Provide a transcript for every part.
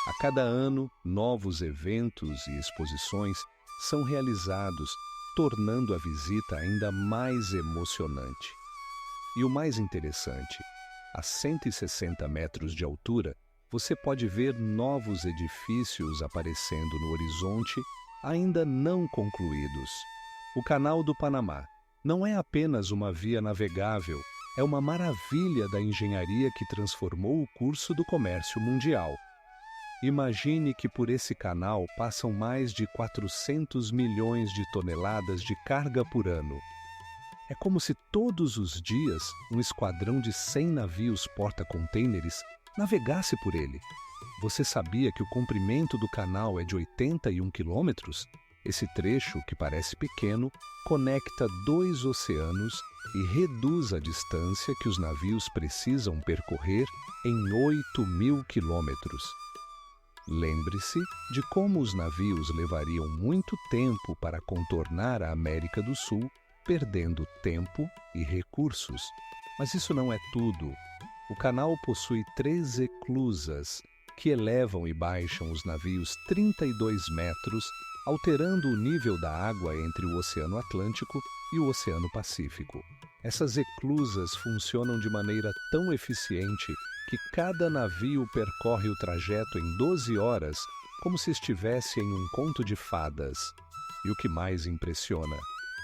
A cada ano, novos eventos e exposições são realizados, tornando a visita ainda mais emocionante. E o mais interessante, a 160 metros de altura, você pode ver novos edifícios aparecendo no horizonte, ainda não concluídos. O Canal do Panamá não é apenas uma via navegável, é uma maravilha da engenharia que transformou o curso do comércio mundial. Imagine que por esse canal passam mais de 400 milhões de toneladas de carga por ano. É como se todos os dias um esquadrão de 100 navios porta-contêineres navegasse por ele. Você sabia que o comprimento do canal é de 81 quilômetros? Esse trecho, que parece pequeno, conecta 2 oceanos e reduz a distância que os navios precisam percorrer em 8.000 quilômetros. Lembre-se de como os navios levariam muito tempo para contornar a América do Sul, perdendo tempo e recursos. Mas isso não é tudo. O canal possui 3 eclusas que elevam e baixam os navios 32 metros, alterando o nível da água entre o Oceano Atlântico e o Oceano Pacífico. Essas eclusas funcionam de maneira tão eficiente que cada navio percorre o trajeto em 12 horas, como se estivesse em um conto de fadas. E o que mais impressiona,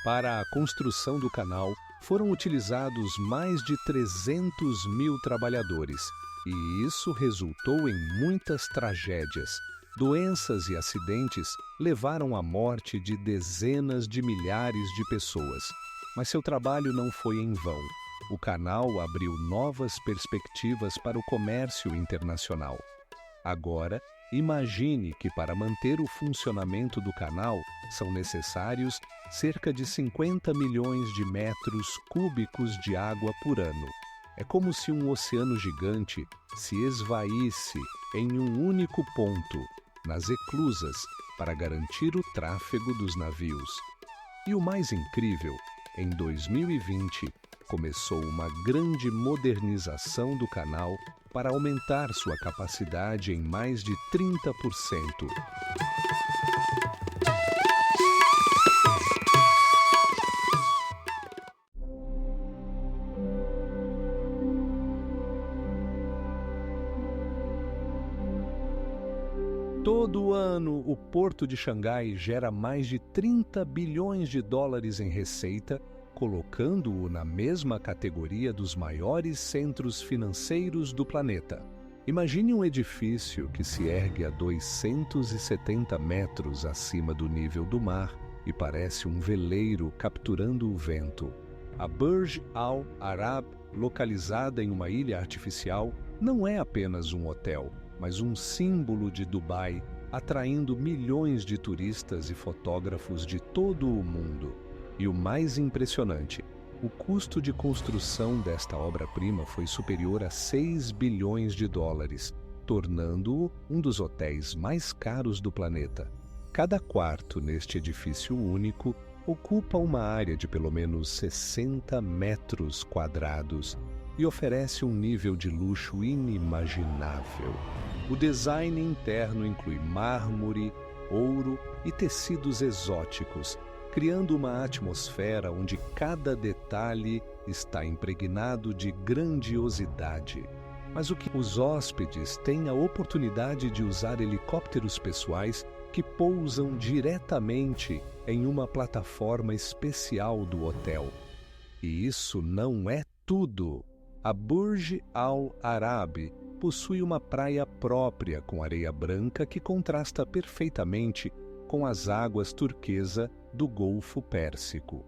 para a construção do canal foram utilizados mais de 300 mil trabalhadores, e isso resultou em muitas tragédias. Doenças e acidentes levaram à morte de dezenas de milhares de pessoas. Mas seu trabalho não foi em vão. O canal abriu novas perspectivas para o comércio internacional. Agora, imagine que para manter o funcionamento do canal são necessários cerca de 50 milhões de metros cúbicos de água por ano. É como se um oceano gigante se esvaísse em um único ponto, nas eclusas, para garantir o tráfego dos navios. E o mais incrível, em 2020, começou uma grande modernização do canal para aumentar sua capacidade em mais de 30%. Todo ano, o Porto de Xangai gera mais de 30 bilhões de dólares em receita, colocando-o na mesma categoria dos maiores centros financeiros do planeta. Imagine um edifício que se ergue a 270 metros acima do nível do mar e parece um veleiro capturando o vento. A Burj Al Arab, localizada em uma ilha artificial, não é apenas um hotel, mas um símbolo de Dubai, atraindo milhões de turistas e fotógrafos de todo o mundo. E o mais impressionante, o custo de construção desta obra-prima foi superior a 6 bilhões de dólares, tornando-o um dos hotéis mais caros do planeta. Cada quarto neste edifício único ocupa uma área de pelo menos 60 metros quadrados e oferece um nível de luxo inimaginável. O design interno inclui mármore, ouro e tecidos exóticos, criando uma atmosfera onde cada detalhe está impregnado de grandiosidade. Mas o que os hóspedes têm a oportunidade de usar helicópteros pessoais que pousam diretamente em uma plataforma especial do hotel. E isso não é tudo. A Burj Al Arab possui uma praia própria com areia branca que contrasta perfeitamente com as águas turquesa do Golfo Pérsico.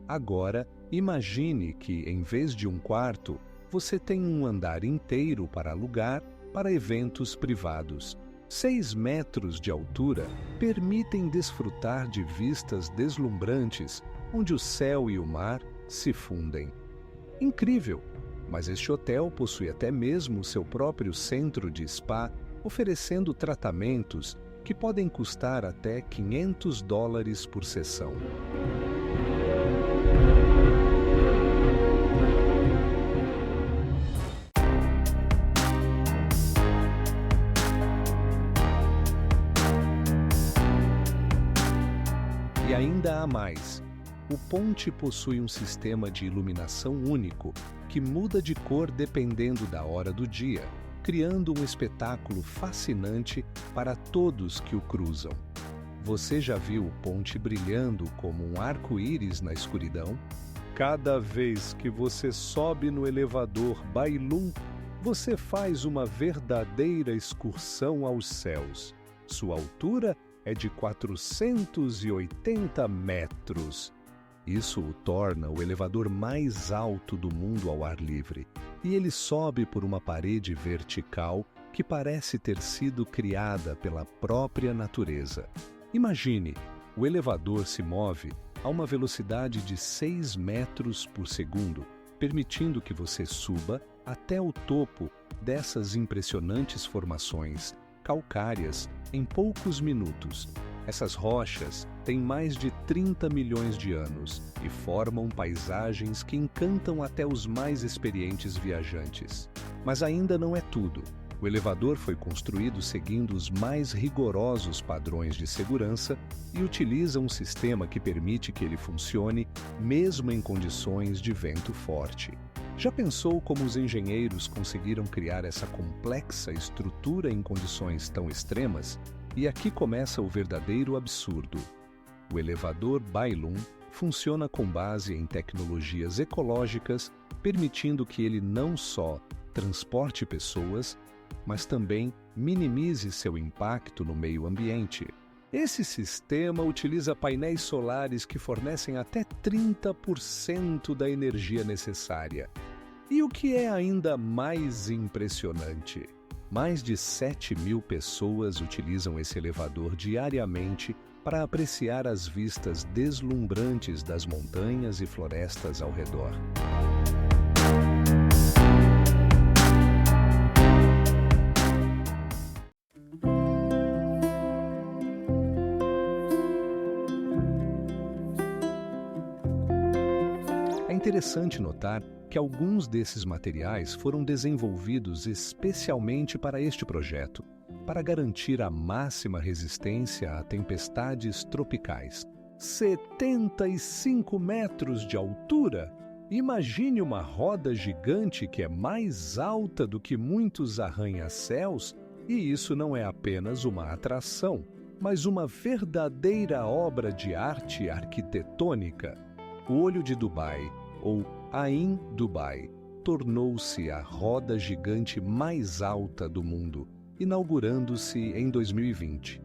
Agora, imagine que, em vez de um quarto, você tem um andar inteiro para alugar para eventos privados. 6 metros de altura permitem desfrutar de vistas deslumbrantes, onde o céu e o mar se fundem. Incrível! Mas este hotel possui até mesmo seu próprio centro de spa, oferecendo tratamentos que podem custar até $500 por sessão. Há mais. O ponte possui um sistema de iluminação único que muda de cor dependendo da hora do dia, criando um espetáculo fascinante para todos que o cruzam. Você já viu o ponte brilhando como um arco-íris na escuridão? Cada vez que você sobe no elevador Bailum, você faz uma verdadeira excursão aos céus. Sua altura é de 480 metros. Isso o torna o elevador mais alto do mundo ao ar livre, e ele sobe por uma parede vertical que parece ter sido criada pela própria natureza. Imagine, o elevador se move a uma velocidade de 6 metros por segundo, permitindo que você suba até o topo dessas impressionantes formações calcárias em poucos minutos. Essas rochas têm mais de 30 milhões de anos e formam paisagens que encantam até os mais experientes viajantes. Mas ainda não é tudo. O elevador foi construído seguindo os mais rigorosos padrões de segurança e utiliza um sistema que permite que ele funcione mesmo em condições de vento forte. Já pensou como os engenheiros conseguiram criar essa complexa estrutura em condições tão extremas? E aqui começa o verdadeiro absurdo. O elevador Bailum funciona com base em tecnologias ecológicas, permitindo que ele não só transporte pessoas, mas também minimize seu impacto no meio ambiente. Esse sistema utiliza painéis solares que fornecem até 30% da energia necessária. E o que é ainda mais impressionante? Mais de 7.000 pessoas utilizam esse elevador diariamente para apreciar as vistas deslumbrantes das montanhas e florestas ao redor. É interessante notar que alguns desses materiais foram desenvolvidos especialmente para este projeto, para garantir a máxima resistência a tempestades tropicais. 75 metros de altura! Imagine uma roda gigante que é mais alta do que muitos arranha-céus, e isso não é apenas uma atração, mas uma verdadeira obra de arte arquitetônica. O Olho de Dubai, ou Ain Dubai, tornou-se a roda gigante mais alta do mundo, inaugurando-se em 2020.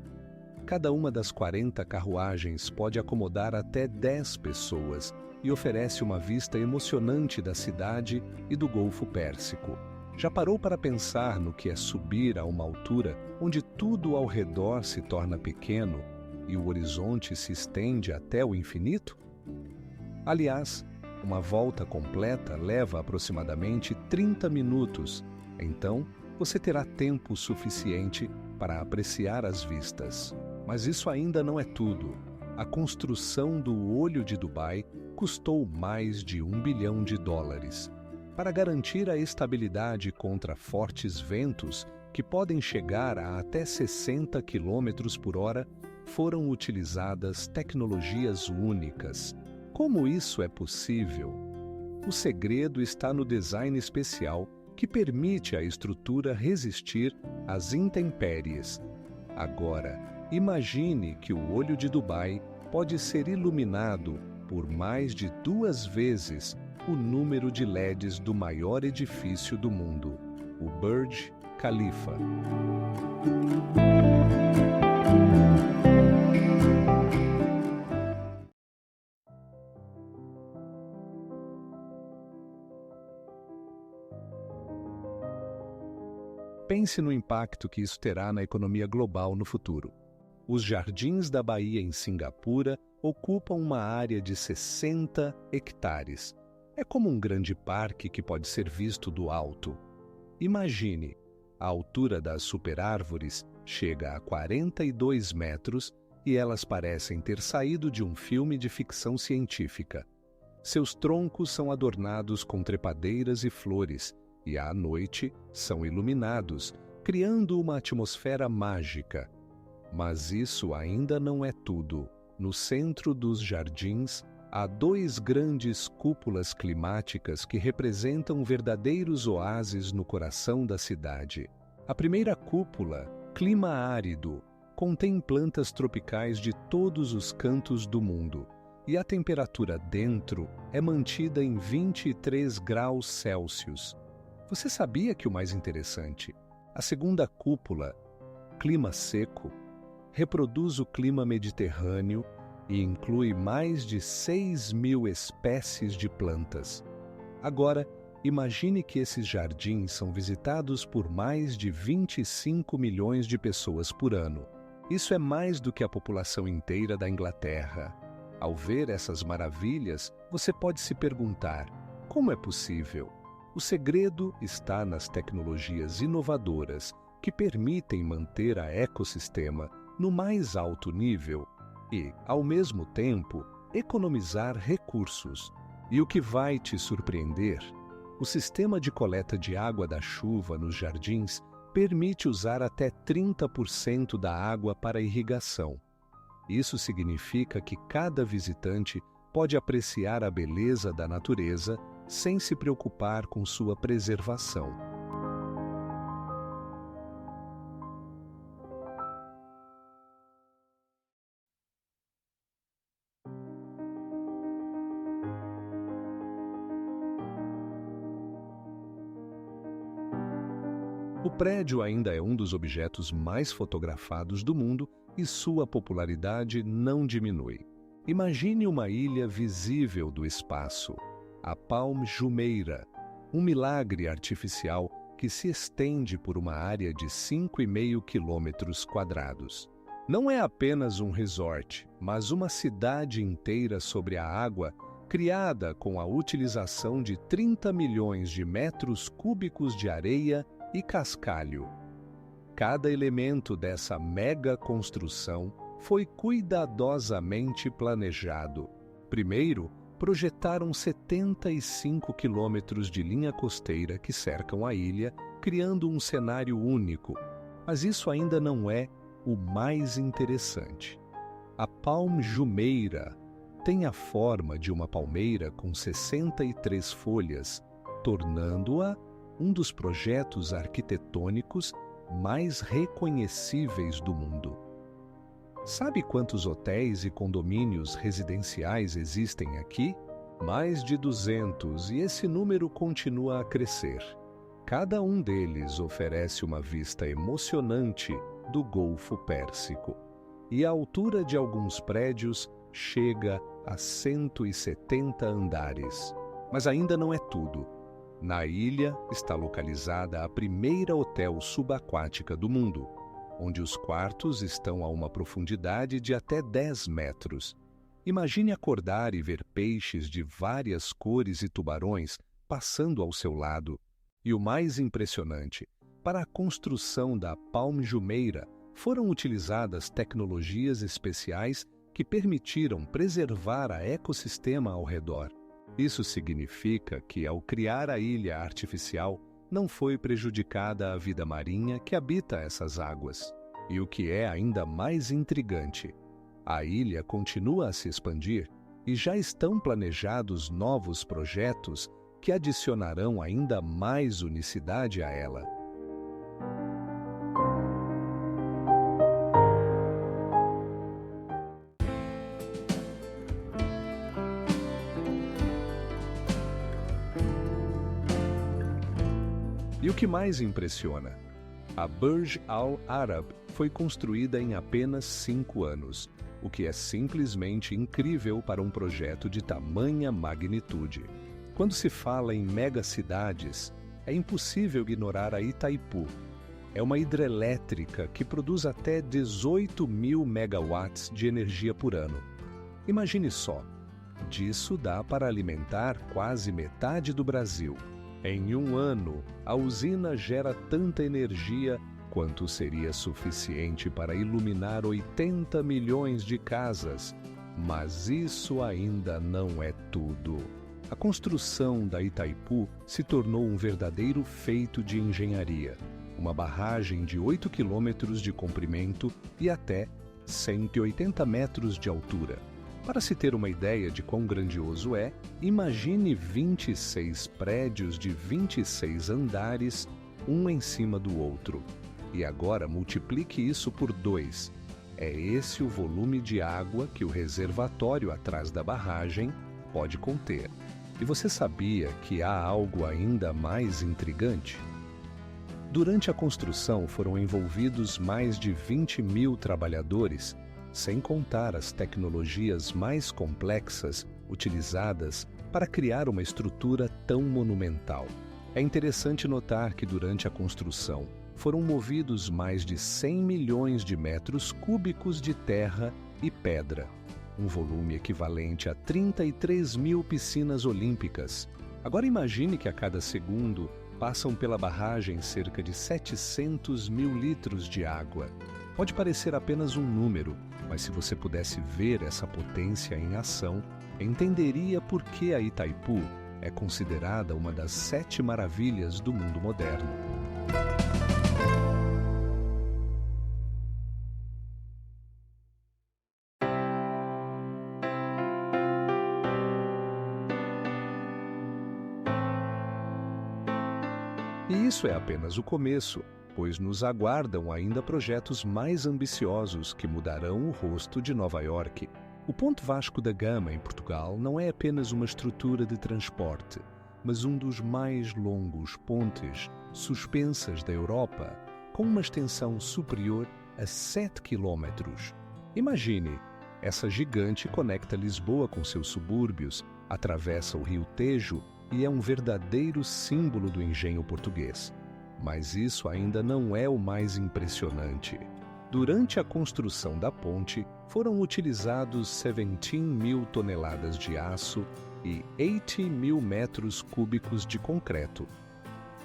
Cada uma das 40 carruagens pode acomodar até 10 pessoas e oferece uma vista emocionante da cidade e do Golfo Pérsico. Já parou para pensar no que é subir a uma altura onde tudo ao redor se torna pequeno e o horizonte se estende até o infinito? Aliás, uma volta completa leva aproximadamente 30 minutos, então você terá tempo suficiente para apreciar as vistas. Mas isso ainda não é tudo. A construção do Olho de Dubai custou mais de US$ 1 bilhão. Para garantir a estabilidade contra fortes ventos, que podem chegar a até 60 km por hora, foram utilizadas tecnologias únicas. Como isso é possível? O segredo está no design especial que permite à estrutura resistir às intempéries. Agora, imagine que o Olho de Dubai pode ser iluminado por mais de 2 vezes o número de LEDs do maior edifício do mundo, o Burj Khalifa. Pense no impacto que isso terá na economia global no futuro. Os Jardins da Bahia, em Cingapura, ocupam uma área de 60 hectares. É como um grande parque que pode ser visto do alto. Imagine, a altura das superárvores chega a 42 metros e elas parecem ter saído de um filme de ficção científica. Seus troncos são adornados com trepadeiras e flores, e à noite são iluminados, criando uma atmosfera mágica. Mas isso ainda não é tudo. No centro dos jardins, há 2 grandes cúpulas climáticas que representam verdadeiros oásis no coração da cidade. A primeira cúpula, clima árido, contém plantas tropicais de todos os cantos do mundo, e a temperatura dentro é mantida em 23 graus Celsius. Você sabia que o mais interessante? A segunda cúpula, clima seco, reproduz o clima mediterrâneo e inclui mais de 6.000 espécies de plantas. Agora, imagine que esses jardins são visitados por mais de 25 milhões de pessoas por ano. Isso é mais do que a população inteira da Inglaterra. Ao ver essas maravilhas, você pode se perguntar: como é possível? O segredo está nas tecnologias inovadoras que permitem manter o ecossistema no mais alto nível e, ao mesmo tempo, economizar recursos. E o que vai te surpreender? O sistema de coleta de água da chuva nos jardins permite usar até 30% da água para irrigação. Isso significa que cada visitante pode apreciar a beleza da natureza sem se preocupar com sua preservação. O prédio ainda é um dos objetos mais fotografados do mundo e sua popularidade não diminui. Imagine uma ilha visível do espaço, a Palm Jumeirah, um milagre artificial que se estende por uma área de 5,5 quilômetros quadrados. Não é apenas um resort, mas uma cidade inteira sobre a água, criada com a utilização de 30 milhões de metros cúbicos de areia e cascalho. Cada elemento dessa mega construção foi cuidadosamente planejado. Primeiro, projetaram 75 quilômetros de linha costeira que cercam a ilha, criando um cenário único. Mas isso ainda não é o mais interessante. A Palm Jumeirah tem a forma de uma palmeira com 63 folhas, tornando-a um dos projetos arquitetônicos mais reconhecíveis do mundo. Sabe quantos hotéis e condomínios residenciais existem aqui? Mais de 200, e esse número continua a crescer. Cada um deles oferece uma vista emocionante do Golfo Pérsico, e a altura de alguns prédios chega a 170 andares. Mas ainda não é tudo. Na ilha está localizada a primeira hotel subaquática do mundo, onde os quartos estão a uma profundidade de até 10 metros. Imagine acordar e ver peixes de várias cores e tubarões passando ao seu lado. E o mais impressionante, para a construção da Palm Jumeirah foram utilizadas tecnologias especiais que permitiram preservar o ecossistema ao redor. Isso significa que, ao criar a ilha artificial, não foi prejudicada a vida marinha que habita essas águas. E o que é ainda mais intrigante, a ilha continua a se expandir e já estão planejados novos projetos que adicionarão ainda mais unicidade a ela. E o que mais impressiona? A Burj Al Arab foi construída em apenas 5 anos, o que é simplesmente incrível para um projeto de tamanha magnitude. Quando se fala em megacidades, é impossível ignorar a Itaipu. É uma hidrelétrica que produz até 18.000 megawatts de energia por ano. Imagine só, disso dá para alimentar quase metade do Brasil. Em um ano, a usina gera tanta energia quanto seria suficiente para iluminar 80 milhões de casas. Mas isso ainda não é tudo. A construção da Itaipu se tornou um verdadeiro feito de engenharia. Uma barragem de 8 quilômetros de comprimento e até 180 metros de altura. Para se ter uma ideia de quão grandioso é, imagine 26 prédios de 26 andares, um em cima do outro. E agora multiplique isso por 2. É esse o volume de água que o reservatório atrás da barragem pode conter. E você sabia que há algo ainda mais intrigante? Durante a construção foram envolvidos mais de 20.000 trabalhadores, sem contar as tecnologias mais complexas utilizadas para criar uma estrutura tão monumental. É interessante notar que durante a construção foram movidos mais de 100 milhões de metros cúbicos de terra e pedra, um volume equivalente a 33 mil piscinas olímpicas. Agora imagine que a cada segundo passam pela barragem cerca de 700 mil litros de água. Pode parecer apenas um número, mas se você pudesse ver essa potência em ação, entenderia por que a Itaipu é considerada uma das 7 maravilhas do mundo moderno. E isso é apenas o começo, pois nos aguardam ainda projetos mais ambiciosos que mudarão o rosto de Nova York. O Ponte Vasco da Gama, em Portugal, não é apenas uma estrutura de transporte, mas um dos mais longos pontes suspensas da Europa, com uma extensão superior a 7 quilômetros. Imagine, essa gigante conecta Lisboa com seus subúrbios, atravessa o rio Tejo e é um verdadeiro símbolo do engenho português. Mas isso ainda não é o mais impressionante. Durante a construção da ponte, foram utilizados 17.000 toneladas de aço e 80.000 metros cúbicos de concreto.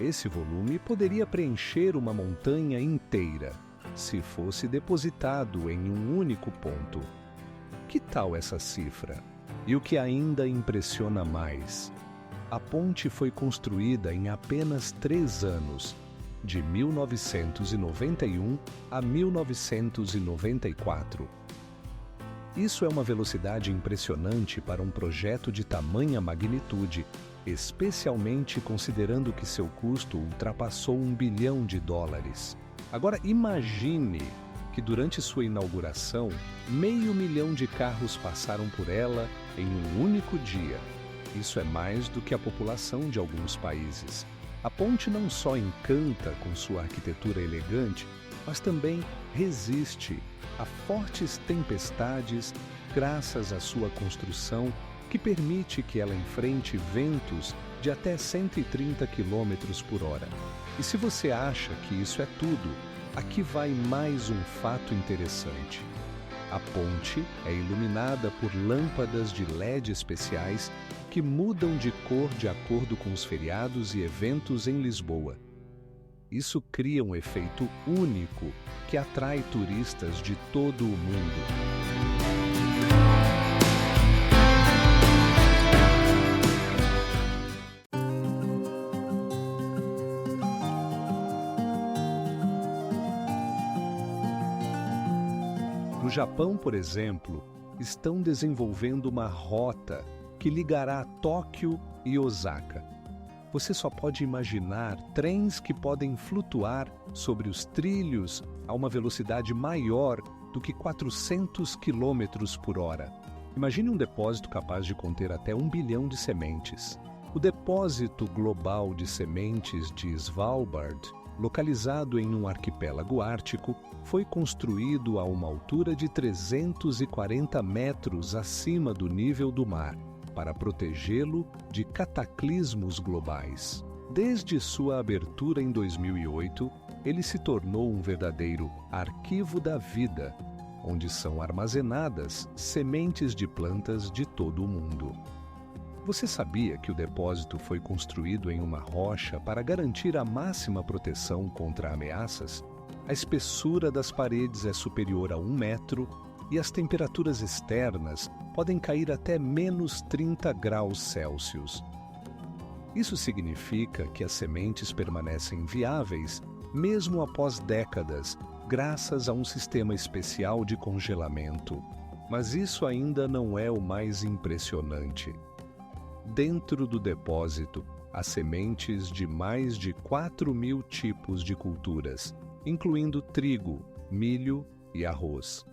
Esse volume poderia preencher uma montanha inteira, se fosse depositado em um único ponto. Que tal essa cifra? E o que ainda impressiona mais? A ponte foi construída em apenas 3 anos, de 1991 a 1994. Isso é uma velocidade impressionante para um projeto de tamanha magnitude, especialmente considerando que seu custo ultrapassou $1 bilhão. Agora imagine que durante sua inauguração, 500 mil de carros passaram por ela em um único dia. Isso é mais do que a população de alguns países. A ponte não só encanta com sua arquitetura elegante, mas também resiste a fortes tempestades graças à sua construção, que permite que ela enfrente ventos de até 130 km por hora. E se você acha que isso é tudo, aqui vai mais um fato interessante. A ponte é iluminada por lâmpadas de LED especiais que mudam de cor de acordo com os feriados e eventos em Lisboa. Isso cria um efeito único que atrai turistas de todo o mundo. No Japão, por exemplo, estão desenvolvendo uma rota que ligará Tóquio e Osaka. Você só pode imaginar trens que podem flutuar sobre os trilhos a uma velocidade maior do que 400 km por hora. Imagine um depósito capaz de conter até 1 bilhão de sementes. O depósito global de sementes de Svalbard, localizado em um arquipélago ártico, foi construído a uma altura de 340 metros acima do nível do mar, para protegê-lo de cataclismos globais. Desde sua abertura em 2008, ele se tornou um verdadeiro arquivo da vida, onde são armazenadas sementes de plantas de todo o mundo. Você sabia que o depósito foi construído em uma rocha para garantir a máxima proteção contra ameaças? A espessura das paredes é superior a 1 metro e as temperaturas externas podem cair até menos 30 graus Celsius. Isso significa que as sementes permanecem viáveis mesmo após décadas graças a um sistema especial de congelamento. Mas isso ainda não é o mais impressionante. Dentro do depósito, há sementes de mais de 4.000 tipos de culturas, incluindo trigo, milho e arroz.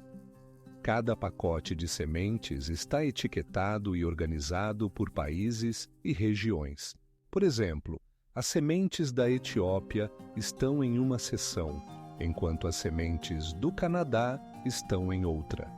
Cada pacote de sementes está etiquetado e organizado por países e regiões. Por exemplo, as sementes da Etiópia estão em uma seção, enquanto as sementes do Canadá estão em outra.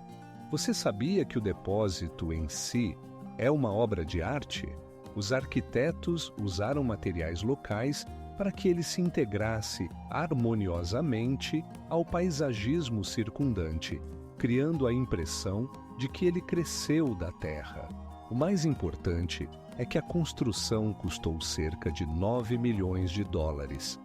Você sabia que o depósito em si é uma obra de arte? Os arquitetos usaram materiais locais para que ele se integrasse harmoniosamente ao paisagismo circundante, criando a impressão de que ele cresceu da terra. O mais importante é que a construção custou cerca de 9 milhões de dólares.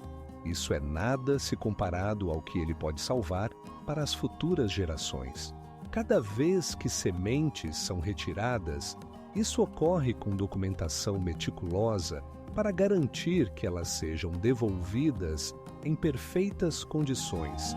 Isso é nada se comparado ao que ele pode salvar para as futuras gerações. Cada vez que sementes são retiradas, isso ocorre com documentação meticulosa para garantir que elas sejam devolvidas em perfeitas condições.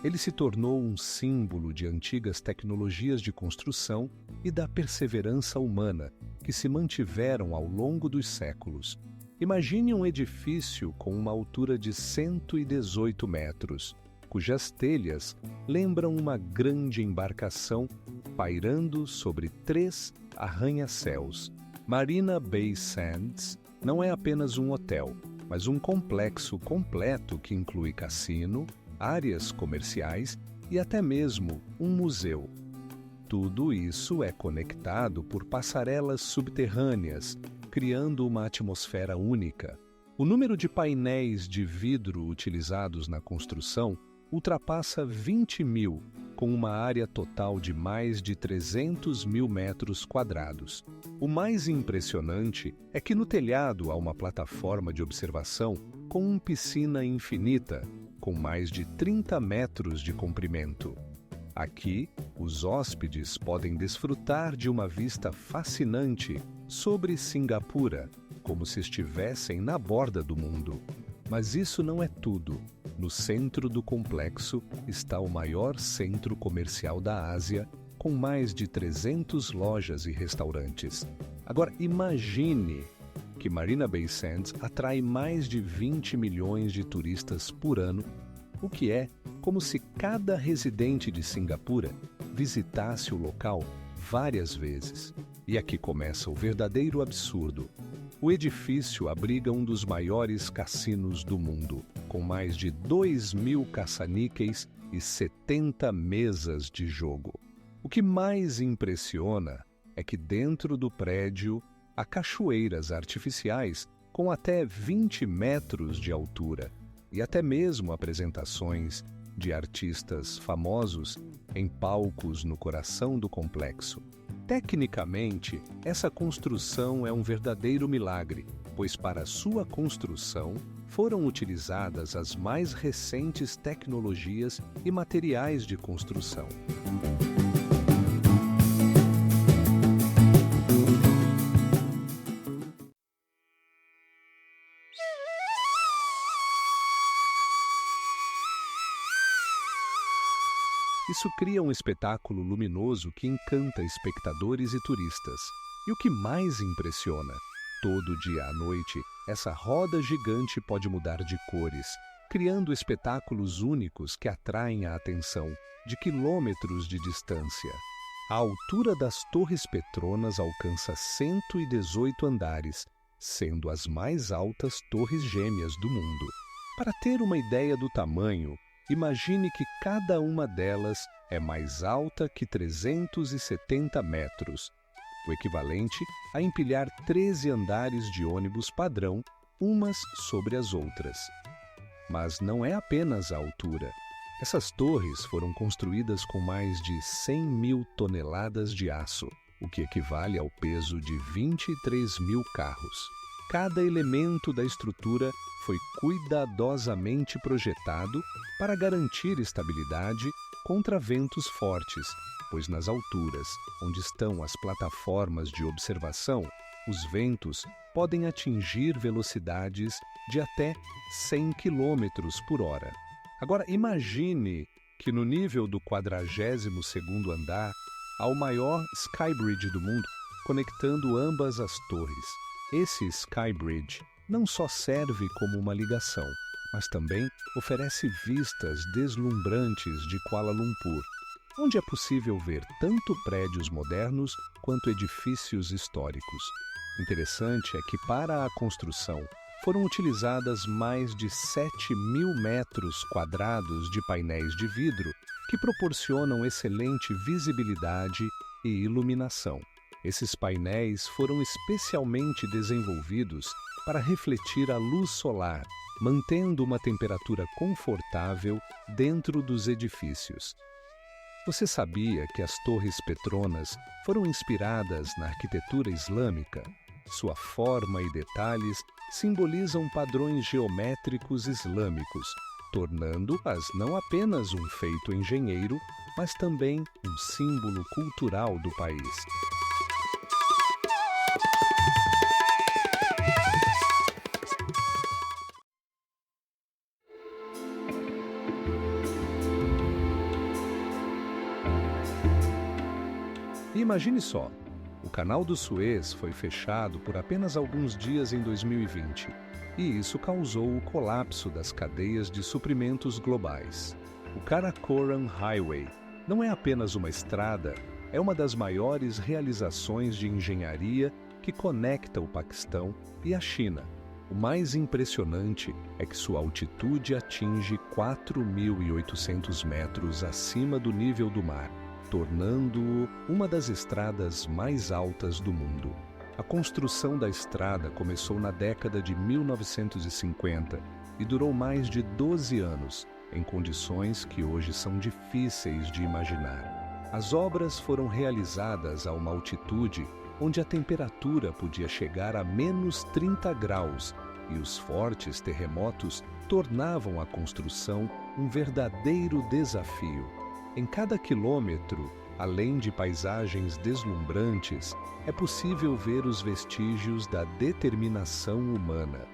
Ele se tornou um símbolo de antigas tecnologias de construção e da perseverança humana que se mantiveram ao longo dos séculos. Imagine um edifício com uma altura de 118 metros, cujas telhas lembram uma grande embarcação pairando sobre 3 arranha-céus. Marina Bay Sands não é apenas um hotel, mas um complexo completo que inclui cassino, áreas comerciais e até mesmo um museu. Tudo isso é conectado por passarelas subterrâneas, criando uma atmosfera única. O número de painéis de vidro utilizados na construção ultrapassa 20.000, com uma área total de mais de 300.000 metros quadrados. O mais impressionante é que no telhado há uma plataforma de observação com uma piscina infinita, com mais de 30 metros de comprimento. Aqui, os hóspedes podem desfrutar de uma vista fascinante sobre Singapura, como se estivessem na borda do mundo. Mas isso não é tudo. No centro do complexo está o maior centro comercial da Ásia, com mais de 300 lojas e restaurantes. Agora, imagine que Marina Bay Sands atrai mais de 20 milhões de turistas por ano, o que é como se cada residente de Singapura visitasse o local várias vezes. E aqui começa o verdadeiro absurdo. O edifício abriga um dos maiores cassinos do mundo, com mais de 2.000 caça-níqueis e 70 mesas de jogo. O que mais impressiona é que dentro do prédio há cachoeiras artificiais com até 20 metros de altura e até mesmo apresentações de artistas famosos em palcos no coração do complexo. Tecnicamente, essa construção é um verdadeiro milagre, pois para sua construção foram utilizadas as mais recentes tecnologias e materiais de construção. Isso cria um espetáculo luminoso que encanta espectadores e turistas. E o que mais impressiona? Todo dia à noite, essa roda gigante pode mudar de cores, criando espetáculos únicos que atraem a atenção de quilômetros de distância. A altura das Torres Petronas alcança 118 andares, sendo as mais altas torres gêmeas do mundo. Para ter uma ideia do tamanho, imagine que cada uma delas é mais alta que 370 metros, o equivalente a empilhar 13 andares de ônibus padrão, umas sobre as outras. Mas não é apenas a altura. Essas torres foram construídas com mais de 100.000 toneladas de aço, o que equivale ao peso de 23.000 carros. Cada elemento da estrutura foi cuidadosamente projetado para garantir estabilidade, contra ventos fortes, pois nas alturas, onde estão as plataformas de observação, os ventos podem atingir velocidades de até 100 km por hora. Agora, imagine que no nível do 42º andar há o maior skybridge do mundo, conectando ambas as torres. Esse skybridge não só serve como uma ligação, mas também oferece vistas deslumbrantes de Kuala Lumpur, onde é possível ver tanto prédios modernos quanto edifícios históricos. Interessante é que para a construção foram utilizadas mais de 7.000 metros quadrados de painéis de vidro que proporcionam excelente visibilidade e iluminação. Esses painéis foram especialmente desenvolvidos para refletir a luz solar, mantendo uma temperatura confortável dentro dos edifícios. Você sabia que as Torres Petronas foram inspiradas na arquitetura islâmica? Sua forma e detalhes simbolizam padrões geométricos islâmicos, tornando-as não apenas um feito engenheiro, mas também um símbolo cultural do país. E imagine só, o Canal do Suez foi fechado por apenas alguns dias em 2020, e isso causou o colapso das cadeias de suprimentos globais. O Karakoram Highway não é apenas uma estrada, é uma das maiores realizações de engenharia que conecta o Paquistão e a China. O mais impressionante é que sua altitude atinge 4.800 metros acima do nível do mar, tornando-o uma das estradas mais altas do mundo. A construção da estrada começou na década de 1950 e durou mais de 12 anos, em condições que hoje são difíceis de imaginar. As obras foram realizadas a uma altitude onde a temperatura podia chegar a menos 30 graus e os fortes terremotos tornavam a construção um verdadeiro desafio. Em cada quilômetro, além de paisagens deslumbrantes, é possível ver os vestígios da determinação humana.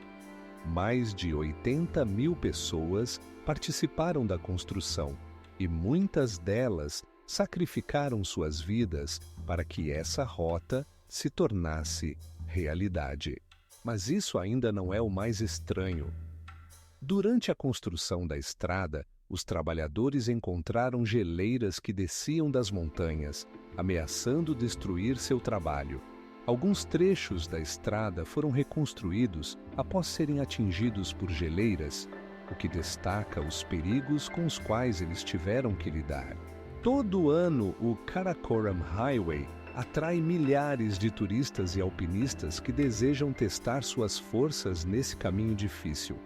Mais de 80.000 pessoas participaram da construção e muitas delas sacrificaram suas vidas para que essa rota se tornasse realidade. Mas isso ainda não é o mais estranho. Durante a construção da estrada, os trabalhadores encontraram geleiras que desciam das montanhas, ameaçando destruir seu trabalho. Alguns trechos da estrada foram reconstruídos após serem atingidos por geleiras, o que destaca os perigos com os quais eles tiveram que lidar. Todo ano, o Karakoram Highway atrai milhares de turistas e alpinistas que desejam testar suas forças nesse caminho difícil.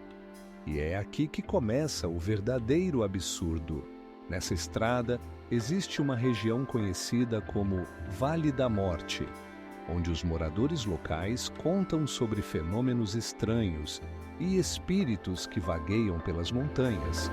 E é aqui que começa o verdadeiro absurdo. Nessa estrada, existe uma região conhecida como Vale da Morte, onde os moradores locais contam sobre fenômenos estranhos e espíritos que vagueiam pelas montanhas.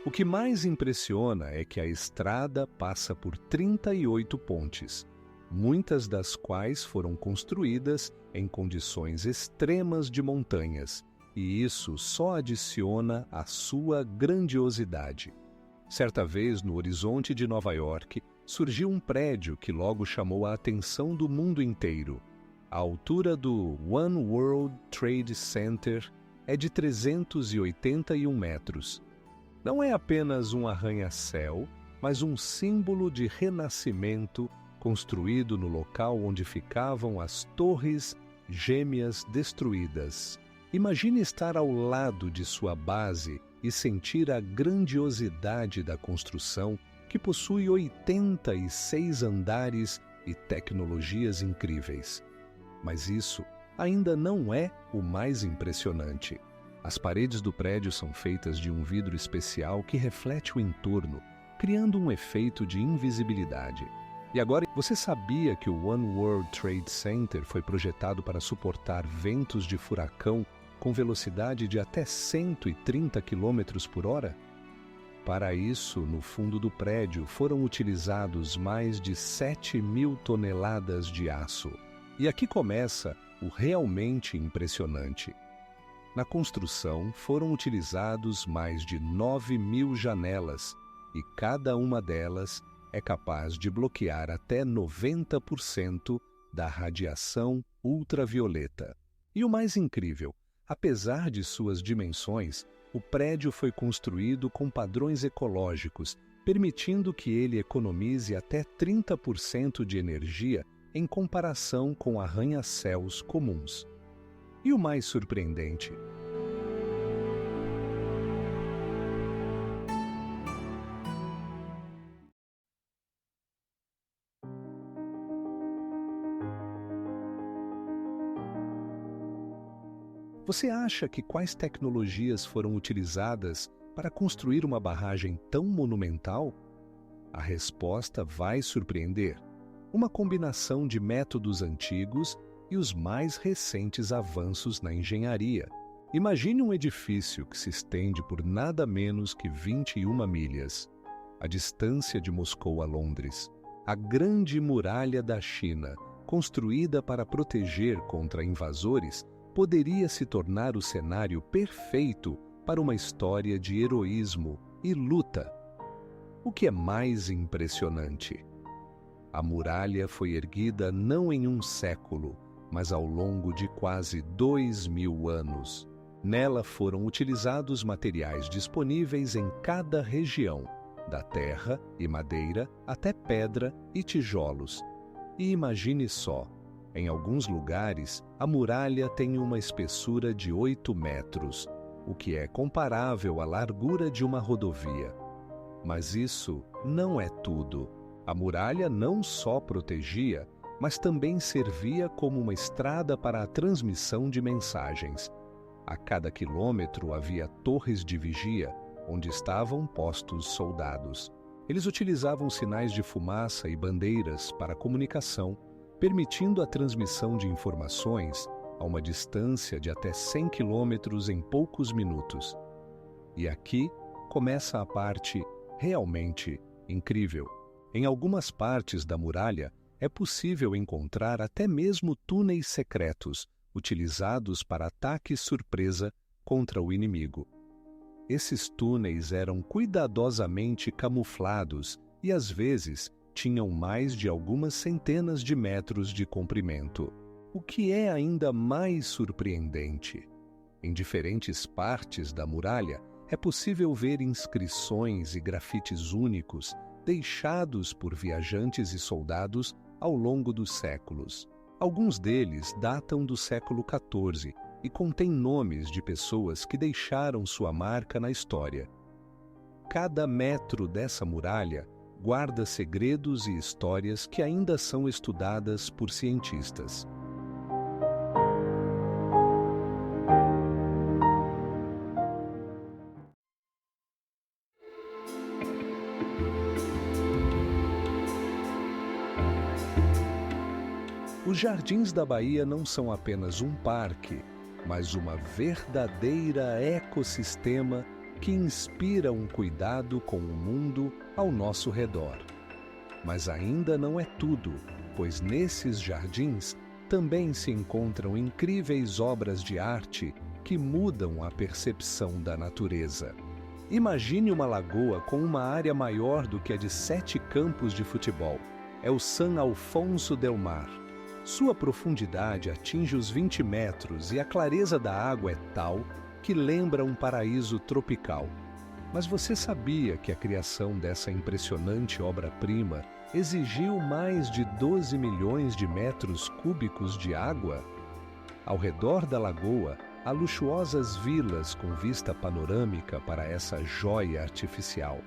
O que mais impressiona é que a estrada passa por 38 pontes, muitas das quais foram construídas em condições extremas de montanhas, e isso só adiciona à sua grandiosidade. Certa vez, no horizonte de Nova York, surgiu um prédio que logo chamou a atenção do mundo inteiro. A altura do One World Trade Center é de 381 metros. Não é apenas um arranha-céu, mas um símbolo de renascimento construído no local onde ficavam as Torres Gêmeas destruídas. Imagine estar ao lado de sua base e sentir a grandiosidade da construção, que possui 86 andares e tecnologias incríveis. Mas isso ainda não é o mais impressionante. As paredes do prédio são feitas de um vidro especial que reflete o entorno, criando um efeito de invisibilidade. E agora, você sabia que o One World Trade Center foi projetado para suportar ventos de furacão com velocidade de até 130 km por hora? Para isso, no fundo do prédio foram utilizados mais de 7.000 toneladas de aço. E aqui começa o realmente impressionante. Na construção foram utilizados mais de 9.000 janelas e cada uma delas é capaz de bloquear até 90% da radiação ultravioleta. E o mais incrível, apesar de suas dimensões, o prédio foi construído com padrões ecológicos, permitindo que ele economize até 30% de energia em comparação com arranha-céus comuns. E o mais surpreendente? Você acha que quais tecnologias foram utilizadas para construir uma barragem tão monumental? A resposta vai surpreender. Uma combinação de métodos antigos e os mais recentes avanços na engenharia. Imagine um edifício que se estende por nada menos que 21 milhas, a distância de Moscou a Londres. A Grande Muralha da China, construída para proteger contra invasores, poderia se tornar o cenário perfeito para uma história de heroísmo e luta. O que é mais impressionante? A muralha foi erguida não em um século, mas ao longo de quase 2.000 anos. Nela foram utilizados materiais disponíveis em cada região, da terra e madeira até pedra e tijolos. E imagine só, em alguns lugares, a muralha tem uma espessura de 8 metros, o que é comparável à largura de uma rodovia. Mas isso não é tudo. A muralha não só protegia, mas também servia como uma estrada para a transmissão de mensagens. A cada quilômetro havia torres de vigia, onde estavam postos soldados. Eles utilizavam sinais de fumaça e bandeiras para comunicação, permitindo a transmissão de informações a uma distância de até 100 quilômetros em poucos minutos. E aqui começa a parte realmente incrível. Em algumas partes da muralha é possível encontrar até mesmo túneis secretos, utilizados para ataques surpresa contra o inimigo. Esses túneis eram cuidadosamente camuflados e, às vezes, tinham mais de algumas centenas de metros de comprimento. O que é ainda mais surpreendente? Em diferentes partes da muralha, é possível ver inscrições e grafites únicos deixados por viajantes e soldados ao longo dos séculos. Alguns deles datam do século XIV e contêm nomes de pessoas que deixaram sua marca na história. Cada metro dessa muralha guarda segredos e histórias que ainda são estudadas por cientistas. Os Jardins da Bahia não são apenas um parque, mas uma verdadeira ecossistema que inspira um cuidado com o mundo ao nosso redor. Mas ainda não é tudo, pois nesses jardins também se encontram incríveis obras de arte que mudam a percepção da natureza. Imagine uma lagoa com uma área maior do que a de 7 campos de futebol. É o San Alfonso del Mar. Sua profundidade atinge os 20 metros e a clareza da água é tal que lembra um paraíso tropical. Mas você sabia que a criação dessa impressionante obra-prima exigiu mais de 12 milhões de metros cúbicos de água? Ao redor da lagoa, há luxuosas vilas com vista panorâmica para essa joia artificial.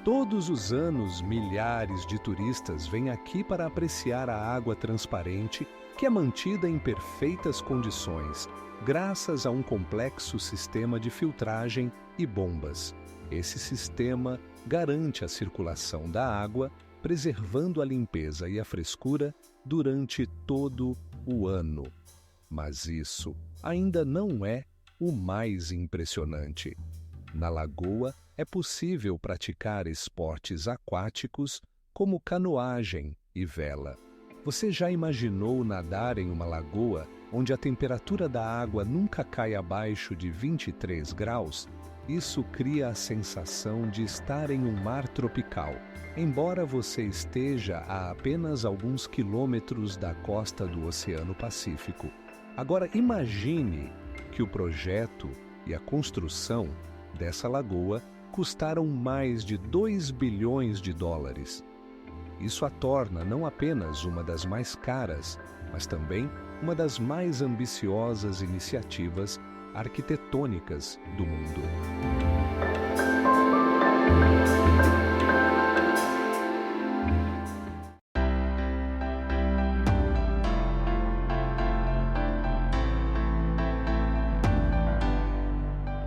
Todos os anos, milhares de turistas vêm aqui para apreciar a água transparente que é mantida em perfeitas condições, graças a um complexo sistema de filtragem e bombas. Esse sistema garante a circulação da água, preservando a limpeza e a frescura durante todo o ano. Mas isso ainda não é o mais impressionante. Na lagoa é possível praticar esportes aquáticos como canoagem e vela. Você já imaginou nadar em uma lagoa onde a temperatura da água nunca cai abaixo de 23 graus? Isso cria a sensação de estar em um mar tropical, embora você esteja a apenas alguns quilômetros da costa do Oceano Pacífico. Agora imagine que o projeto e a construção dessa lagoa custaram mais de 2 bilhões de dólares. Isso a torna não apenas uma das mais caras, mas também uma das mais ambiciosas iniciativas arquitetônicas do mundo.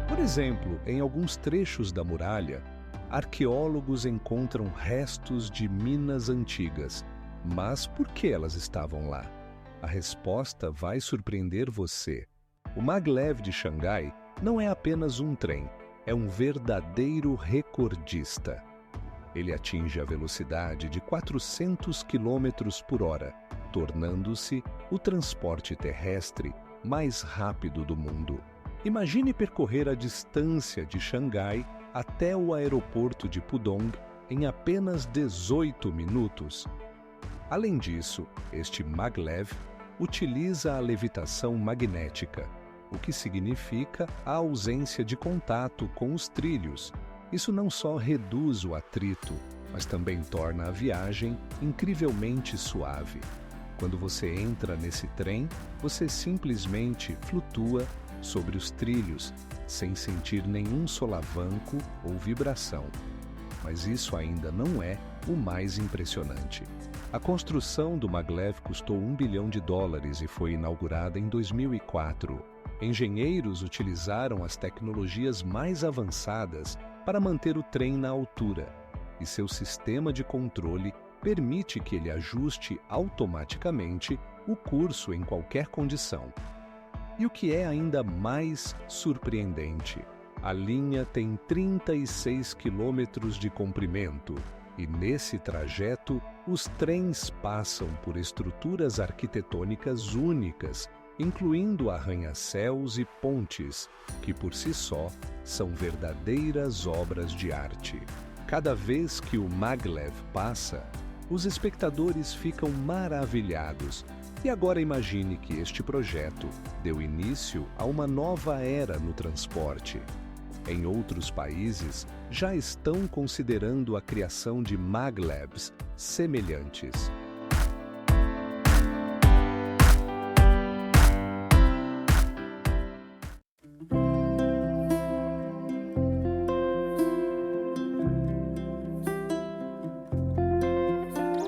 Por exemplo, em alguns trechos da muralha, arqueólogos encontram restos de minas antigas. Mas por que elas estavam lá? A resposta vai surpreender você. O Maglev de Xangai não é apenas um trem, é um verdadeiro recordista. Ele atinge a velocidade de 400 km por hora, tornando-se o transporte terrestre mais rápido do mundo. Imagine percorrer a distância de Xangai até o aeroporto de Pudong em apenas 18 minutos. Além disso, este Maglev utiliza a levitação magnética, o que significa a ausência de contato com os trilhos. Isso não só reduz o atrito, mas também torna a viagem incrivelmente suave. Quando você entra nesse trem, você simplesmente flutua sobre os trilhos, sem sentir nenhum solavanco ou vibração. Mas isso ainda não é o mais impressionante. A construção do Maglev custou $1 bilhão e foi inaugurada em 2004. Engenheiros utilizaram as tecnologias mais avançadas para manter o trem na altura, e seu sistema de controle permite que ele ajuste automaticamente o curso em qualquer condição. E o que é ainda mais surpreendente, a linha tem 36 quilômetros de comprimento e nesse trajeto os trens passam por estruturas arquitetônicas únicas, incluindo arranha-céus e pontes, que por si só são verdadeiras obras de arte. Cada vez que o Maglev passa, os espectadores ficam maravilhados. E agora imagine que este projeto deu início a uma nova era no transporte. Em outros países, já estão considerando a criação de Maglevs semelhantes.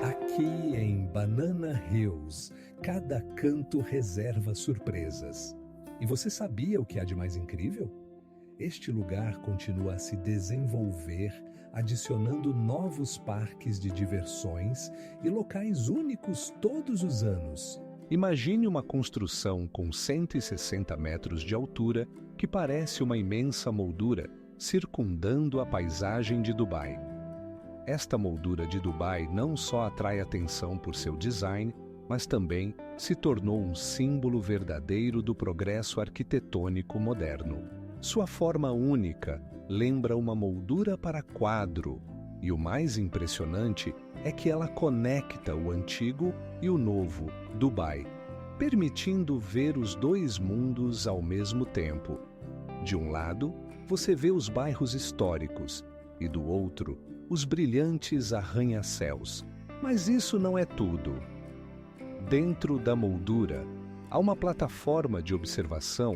Aqui em Banana Hills, cada canto reserva surpresas. E você sabia o que há de mais incrível? Este lugar continua a se desenvolver, adicionando novos parques de diversões e locais únicos todos os anos. Imagine uma construção com 160 metros de altura que parece uma imensa moldura circundando a paisagem de Dubai. Esta moldura de Dubai não só atrai atenção por seu design, mas também se tornou um símbolo verdadeiro do progresso arquitetônico moderno. Sua forma única lembra uma moldura para quadro, e o mais impressionante é que ela conecta o antigo e o novo Dubai, permitindo ver os dois mundos ao mesmo tempo. De um lado, você vê os bairros históricos, e do outro, os brilhantes arranha-céus. Mas isso não é tudo. Dentro da moldura, há uma plataforma de observação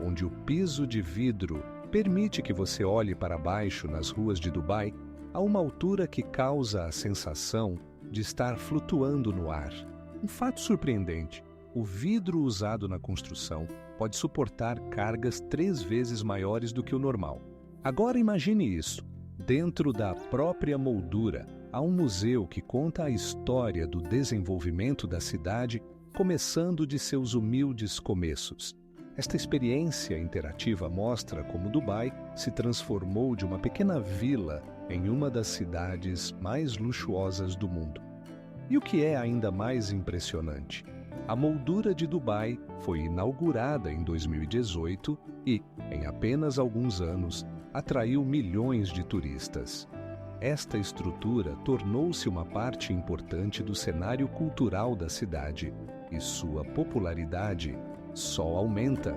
onde o piso de vidro permite que você olhe para baixo nas ruas de Dubai a uma altura que causa a sensação de estar flutuando no ar. Um fato surpreendente, o vidro usado na construção pode suportar cargas 3 vezes maiores do que o normal. Agora imagine isso. Dentro da própria moldura, há um museu que conta a história do desenvolvimento da cidade, começando de seus humildes começos. Esta experiência interativa mostra como Dubai se transformou de uma pequena vila em uma das cidades mais luxuosas do mundo. E o que é ainda mais impressionante? A moldura de Dubai foi inaugurada em 2018 e, em apenas alguns anos, atraiu milhões de turistas. Esta estrutura tornou-se uma parte importante do cenário cultural da cidade e sua popularidade só aumenta.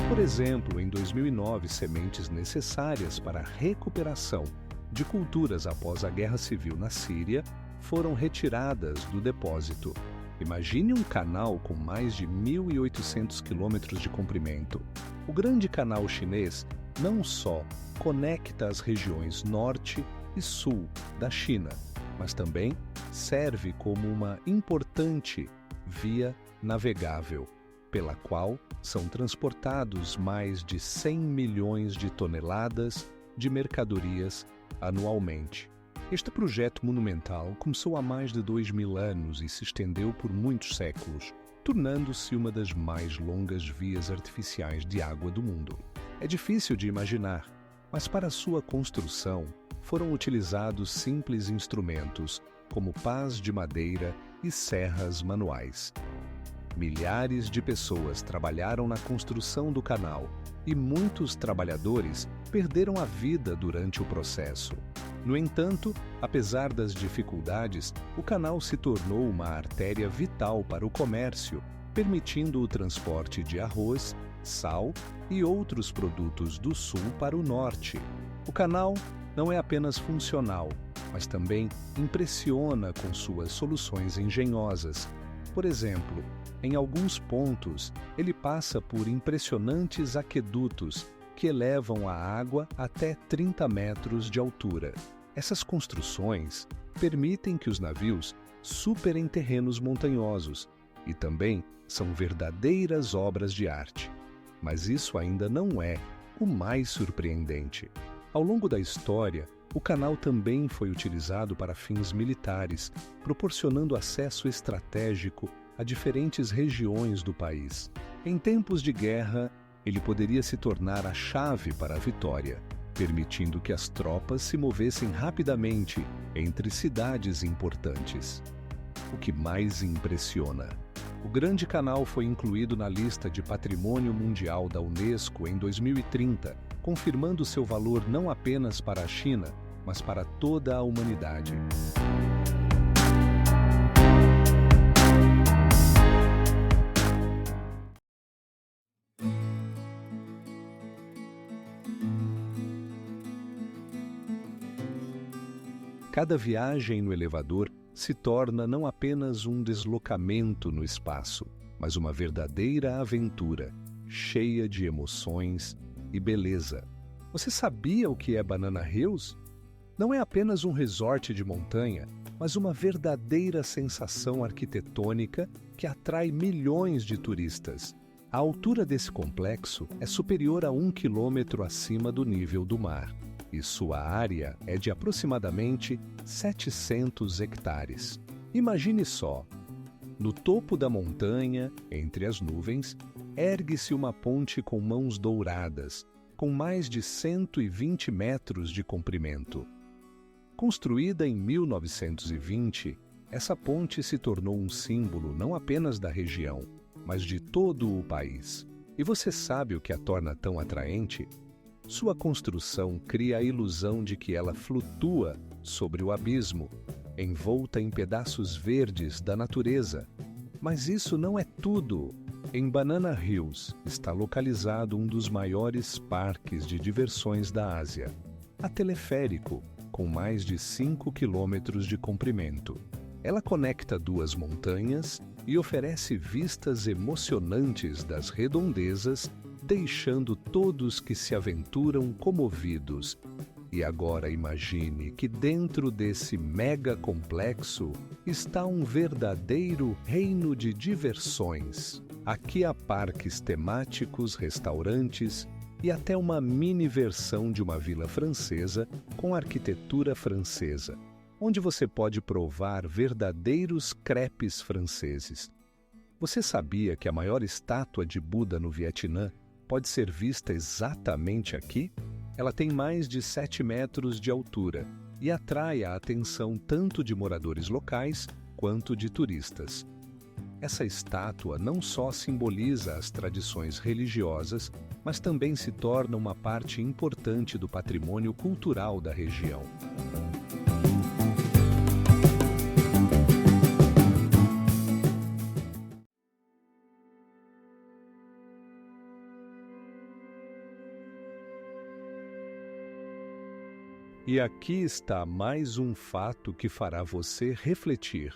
Por exemplo, em 2009, sementes necessárias para a recuperação de culturas após a Guerra Civil na Síria foram retiradas do depósito. Imagine um canal com mais de 1.800 quilômetros de comprimento. O Grande Canal Chinês não só conecta as regiões norte e sul da China, mas também serve como uma importante via navegável, pela qual são transportados mais de 100 milhões de toneladas de mercadorias anualmente. Este projeto monumental começou há mais de 2.000 anos e se estendeu por muitos séculos, tornando-se uma das mais longas vias artificiais de água do mundo. É difícil de imaginar, mas para sua construção foram utilizados simples instrumentos, como pás de madeira e serras manuais. Milhares de pessoas trabalharam na construção do canal e muitos trabalhadores perderam a vida durante o processo. No entanto, apesar das dificuldades, o canal se tornou uma artéria vital para o comércio, permitindo o transporte de arroz, sal e outros produtos do sul para o norte. O canal não é apenas funcional, mas também impressiona com suas soluções engenhosas. Por exemplo, em alguns pontos, ele passa por impressionantes aquedutos que elevam a água até 30 metros de altura. Essas construções permitem que os navios superem terrenos montanhosos e também são verdadeiras obras de arte. Mas isso ainda não é o mais surpreendente. Ao longo da história, o canal também foi utilizado para fins militares, proporcionando acesso estratégico a diferentes regiões do país. Em tempos de guerra, ele poderia se tornar a chave para a vitória, permitindo que as tropas se movessem rapidamente entre cidades importantes. O que mais impressiona: o Grande Canal foi incluído na lista de Patrimônio Mundial da Unesco em 2030, confirmando seu valor não apenas para a China, mas para toda a humanidade. Cada viagem no elevador se torna não apenas um deslocamento no espaço, mas uma verdadeira aventura, cheia de emoções e beleza. Você sabia o que é Banana Hills? Não é apenas um resort de montanha, mas uma verdadeira sensação arquitetônica que atrai milhões de turistas. A altura desse complexo é superior a 1 quilômetro acima do nível do mar, e sua área é de aproximadamente 700 hectares. Imagine só, no topo da montanha, entre as nuvens, ergue-se uma ponte com mãos douradas, com mais de 120 metros de comprimento. Construída em 1920, essa ponte se tornou um símbolo não apenas da região, mas de todo o país. E você sabe o que a torna tão atraente? Sua construção cria a ilusão de que ela flutua sobre o abismo, envolta em pedaços verdes da natureza. Mas isso não é tudo. Em Banana Hills está localizado um dos maiores parques de diversões da Ásia, a Teleférico, com mais de 5 quilômetros de comprimento. Ela conecta duas montanhas e oferece vistas emocionantes das redondezas, deixando todos que se aventuram comovidos. E E agora imagine que dentro desse mega complexo está um verdadeiro reino de diversões. Aqui há parques temáticos, restaurantes e até uma mini versão de uma vila francesa com arquitetura francesa, onde você pode provar verdadeiros crepes franceses. Você sabia que a maior estátua de Buda no Vietnã pode ser vista exatamente aqui? Ela tem mais de 7 metros de altura e atrai a atenção tanto de moradores locais quanto de turistas. Essa estátua não só simboliza as tradições religiosas, mas também se torna uma parte importante do patrimônio cultural da região. E aqui está mais um fato que fará você refletir.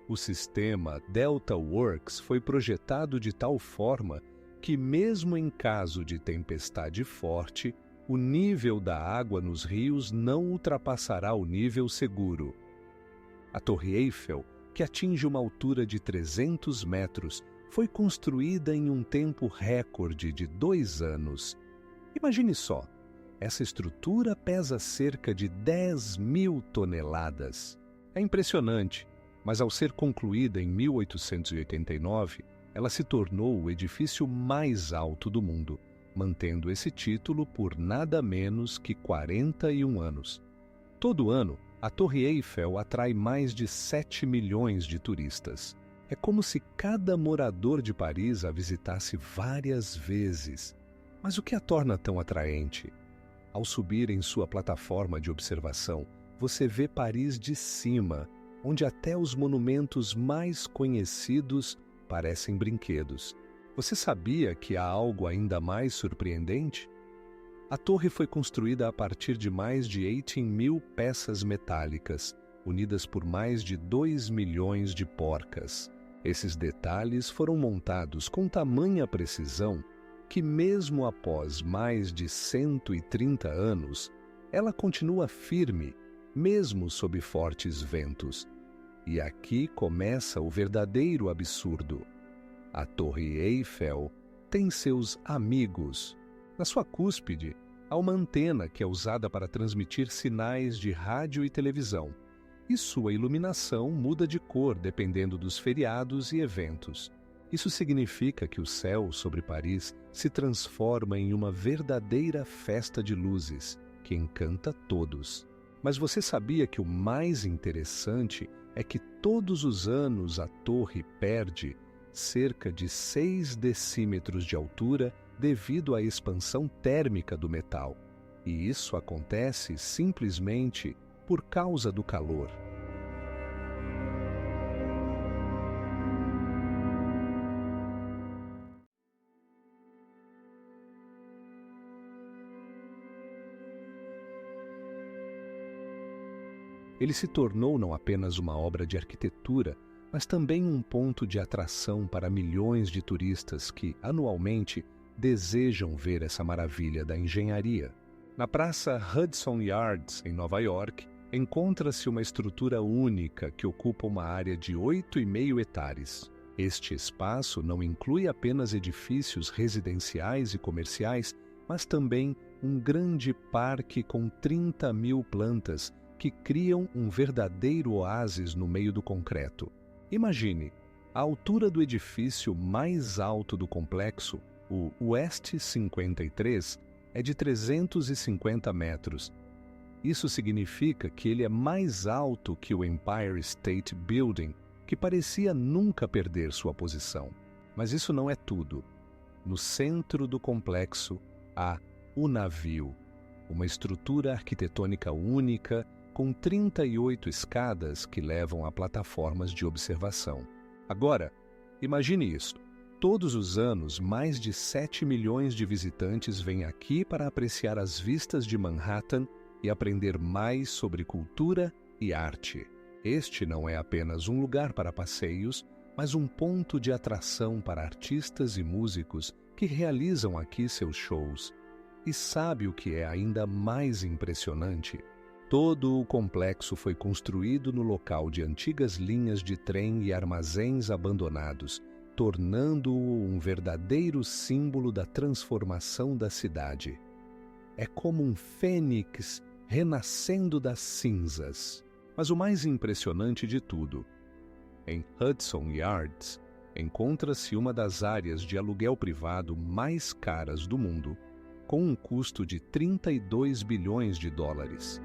O sistema DeltaWorks foi projetado de tal forma que, mesmo em caso de tempestade forte, o nível da água nos rios não ultrapassará o nível seguro. A Torre Eiffel, que atinge uma altura de 300 metros, foi construída em um tempo recorde de 2 anos. Imagine só. Essa estrutura pesa cerca de 10.000 toneladas. É impressionante, mas ao ser concluída em 1889, ela se tornou o edifício mais alto do mundo, mantendo esse título por nada menos que 41 anos. Todo ano, a Torre Eiffel atrai mais de 7 milhões de turistas. É como se cada morador de Paris a visitasse várias vezes. Mas o que a torna tão atraente? Ao subir em sua plataforma de observação, você vê Paris de cima, onde até os monumentos mais conhecidos parecem brinquedos. Você sabia que há algo ainda mais surpreendente? A torre foi construída a partir de mais de 18.000 peças metálicas, unidas por mais de 2 milhões de porcas. Esses detalhes foram montados com tamanha precisão que mesmo após mais de 130 anos, ela continua firme, mesmo sob fortes ventos. E aqui começa o verdadeiro absurdo. A Torre Eiffel tem seus amigos. Na sua cúspide, há uma antena que é usada para transmitir sinais de rádio e televisão, e sua iluminação muda de cor dependendo dos feriados e eventos. Isso significa que o céu sobre Paris se transforma em uma verdadeira festa de luzes, que encanta todos. Mas você sabia que o mais interessante é que todos os anos a torre perde cerca de 6 decímetros de altura devido à expansão térmica do metal. E isso acontece simplesmente por causa do calor. Ele se tornou não apenas uma obra de arquitetura, mas também um ponto de atração para milhões de turistas que, anualmente, desejam ver essa maravilha da engenharia. Na praça Hudson Yards, em Nova York, encontra-se uma estrutura única que ocupa uma área de 8,5 hectares. Este espaço não inclui apenas edifícios residenciais e comerciais, mas também um grande parque com 30.000 plantas que criam um verdadeiro oásis no meio do concreto. Imagine, a altura do edifício mais alto do complexo, o West 53, é de 350 metros. Isso significa que ele é mais alto que o Empire State Building, que parecia nunca perder sua posição. Mas isso não é tudo. No centro do complexo há o navio, uma estrutura arquitetônica única com 38 escadas que levam a plataformas de observação. Agora, imagine isso. Todos os anos, mais de 7 milhões de visitantes vêm aqui para apreciar as vistas de Manhattan e aprender mais sobre cultura e arte. Este não é apenas um lugar para passeios, mas um ponto de atração para artistas e músicos que realizam aqui seus shows. E sabe o que é ainda mais impressionante? Todo o complexo foi construído no local de antigas linhas de trem e armazéns abandonados, tornando-o um verdadeiro símbolo da transformação da cidade. É como um fênix renascendo das cinzas. Mas o mais impressionante de tudo, em Hudson Yards, encontra-se uma das áreas de aluguel privado mais caras do mundo, com um custo de 32 bilhões de dólares.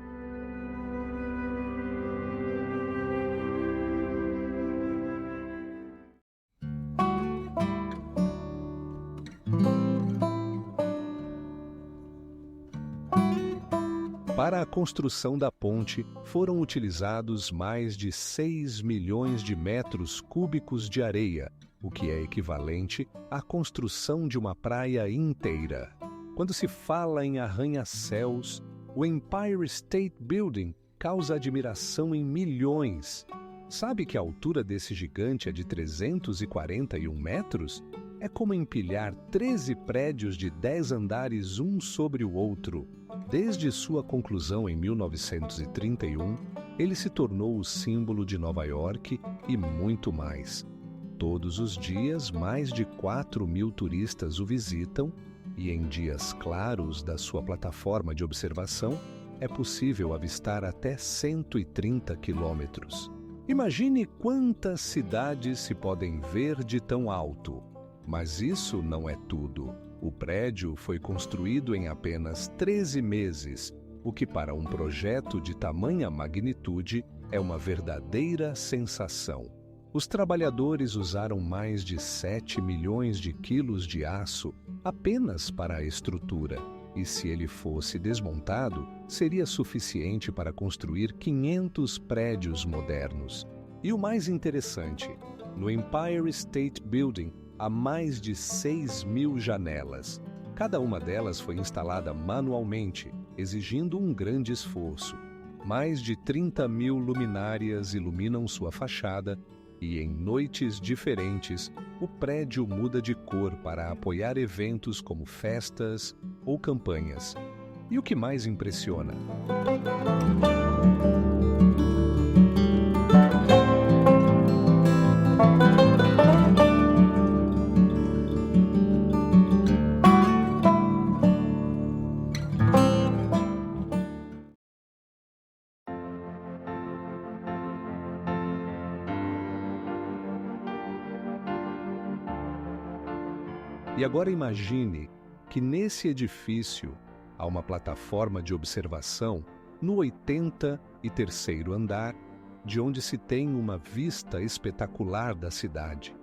Para a construção da ponte, foram utilizados mais de 6 milhões de metros cúbicos de areia, o que é equivalente à construção de uma praia inteira. Quando se fala em arranha-céus, o Empire State Building causa admiração em milhões. Sabe que a altura desse gigante é de 341 metros? É como empilhar 13 prédios de 10 andares um sobre o outro. Desde sua conclusão em 1931, ele se tornou o símbolo de Nova York e muito mais. Todos os dias, mais de 4.000 turistas o visitam e em dias claros da sua plataforma de observação, é possível avistar até 130 quilômetros. Imagine quantas cidades se podem ver de tão alto. Mas isso não é tudo. O prédio foi construído em apenas 13 meses, o que para um projeto de tamanha magnitude é uma verdadeira sensação. Os trabalhadores usaram mais de 7 milhões de quilos de aço apenas para a estrutura, e se ele fosse desmontado, seria suficiente para construir 500 prédios modernos. E o mais interessante, no Empire State Building, há mais de 6.000 janelas. Cada uma delas foi instalada manualmente, exigindo um grande esforço. Mais de 30.000 luminárias iluminam sua fachada e, em noites diferentes, o prédio muda de cor para apoiar eventos como festas ou campanhas. E o que mais impressiona? E agora imagine que nesse edifício há uma plataforma de observação no 83º andar, de onde se tem uma vista espetacular da cidade.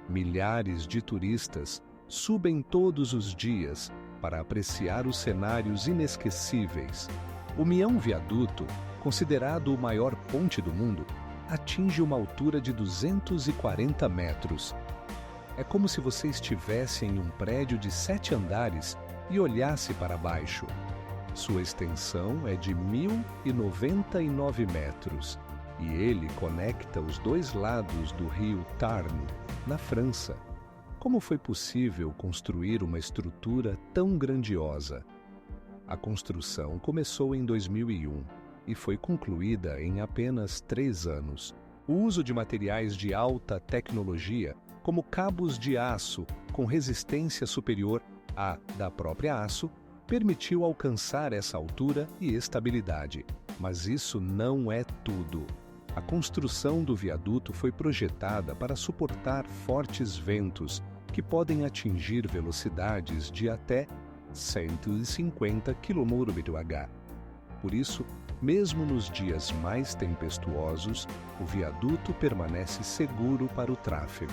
Milhares de turistas subem todos os dias para apreciar os cenários inesquecíveis. O Mião Viaduto, considerado o maior ponte do mundo, atinge uma altura de 240 metros. É como se você estivesse em um prédio de 7 andares e olhasse para baixo. Sua extensão é de 1.099 metros e ele conecta os dois lados do rio Tarn, na França. Como foi possível construir uma estrutura tão grandiosa? A construção começou em 2001 e foi concluída em apenas 3 anos. O uso de materiais de alta tecnologia, como cabos de aço com resistência superior à da própria aço, permitiu alcançar essa altura e estabilidade. Mas isso não é tudo. A construção do viaduto foi projetada para suportar fortes ventos que podem atingir velocidades de até 150 km/h. Por isso, mesmo nos dias mais tempestuosos, o viaduto permanece seguro para o tráfego.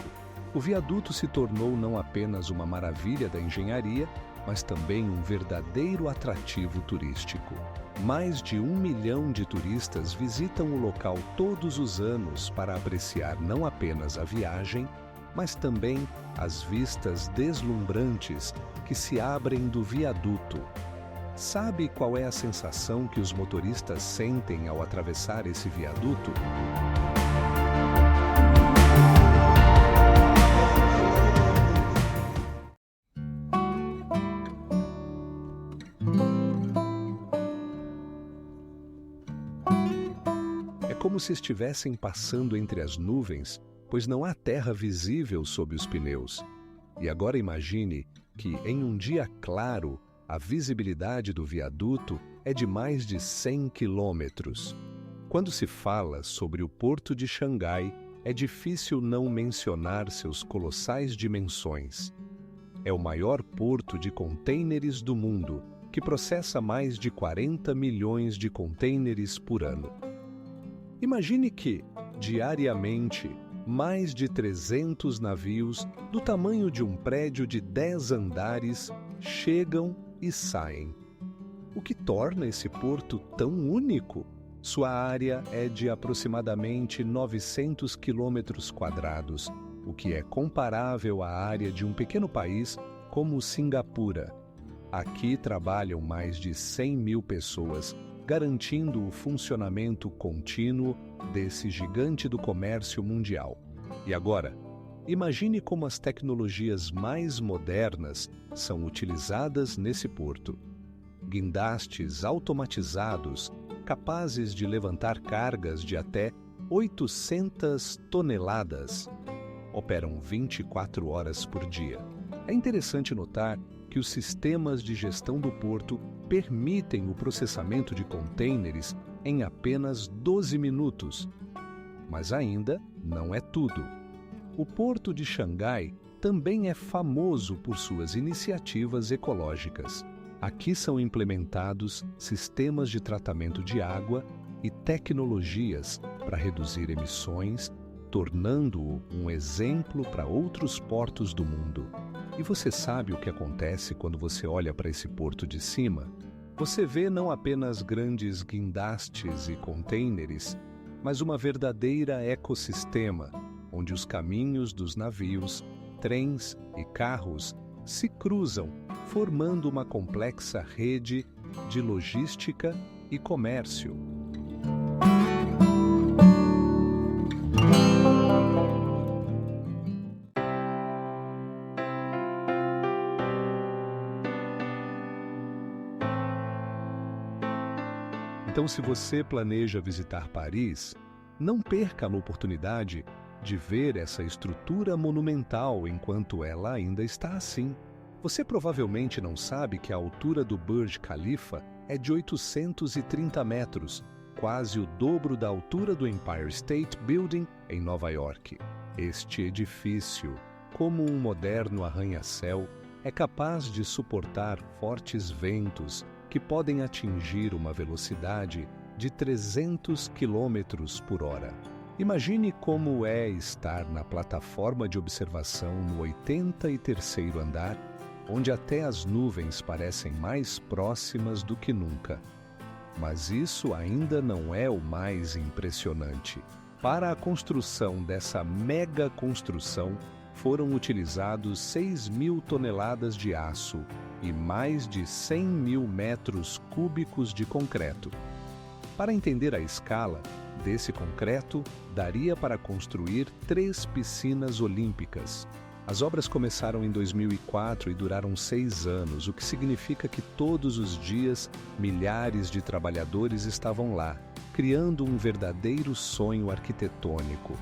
O viaduto se tornou não apenas uma maravilha da engenharia, mas também um verdadeiro atrativo turístico. Mais de 1 milhão de turistas visitam o local todos os anos para apreciar não apenas a viagem, mas também as vistas deslumbrantes que se abrem do viaduto. Sabe qual é a sensação que os motoristas sentem ao atravessar esse viaduto? como se estivessem passando entre as nuvens, pois não há terra visível sob os pneus. E agora imagine que, em um dia claro, a visibilidade do viaduto é de mais de 100 quilômetros. Quando se fala sobre o Porto de Xangai, é difícil não mencionar seus colossais dimensões. É o maior porto de contêineres do mundo, que processa mais de 40 milhões de contêineres por ano. Imagine que, diariamente, mais de 300 navios, do tamanho de um prédio de 10 andares, chegam e saem. O que torna esse porto tão único? Sua área é de aproximadamente 900 quilômetros quadrados, o que é comparável à área de um pequeno país como Singapura. Aqui trabalham mais de 100 mil pessoas, garantindo o funcionamento contínuo desse gigante do comércio mundial. E agora, imagine como as tecnologias mais modernas são utilizadas nesse porto. Guindastes automatizados capazes de levantar cargas de até 800 toneladas operam 24 horas por dia. É interessante notar que os sistemas de gestão do porto permitem o processamento de contêineres em apenas 12 minutos. Mas ainda não é tudo. O Porto de Xangai também é famoso por suas iniciativas ecológicas. Aqui são implementados sistemas de tratamento de água e tecnologias para reduzir emissões, tornando-o um exemplo para outros portos do mundo. E você sabe o que acontece quando você olha para esse porto de cima? Você vê não apenas grandes guindastes e contêineres, mas uma verdadeira ecossistema, onde os caminhos dos navios, trens e carros se cruzam, formando uma complexa rede de logística e comércio. Então, se você planeja visitar Paris, não perca a oportunidade de ver essa estrutura monumental enquanto ela ainda está assim. Você provavelmente não sabe que a altura do Burj Khalifa é de 830 metros, quase o dobro da altura do Empire State Building em Nova York. Este edifício, como um moderno arranha-céu, é capaz de suportar fortes ventos que podem atingir uma velocidade de 300 km por hora. Imagine como é estar na plataforma de observação no 83º andar, onde até as nuvens parecem mais próximas do que nunca. Mas isso ainda não é o mais impressionante. Para a construção dessa mega construção, foram utilizados 6.000 toneladas de aço e mais de 100 mil metros cúbicos de concreto. Para entender a escala desse concreto, daria para construir 3 piscinas olímpicas. As obras começaram em 2004 e duraram 6 anos, o que significa que todos os dias milhares de trabalhadores estavam lá, criando um verdadeiro sonho arquitetônico.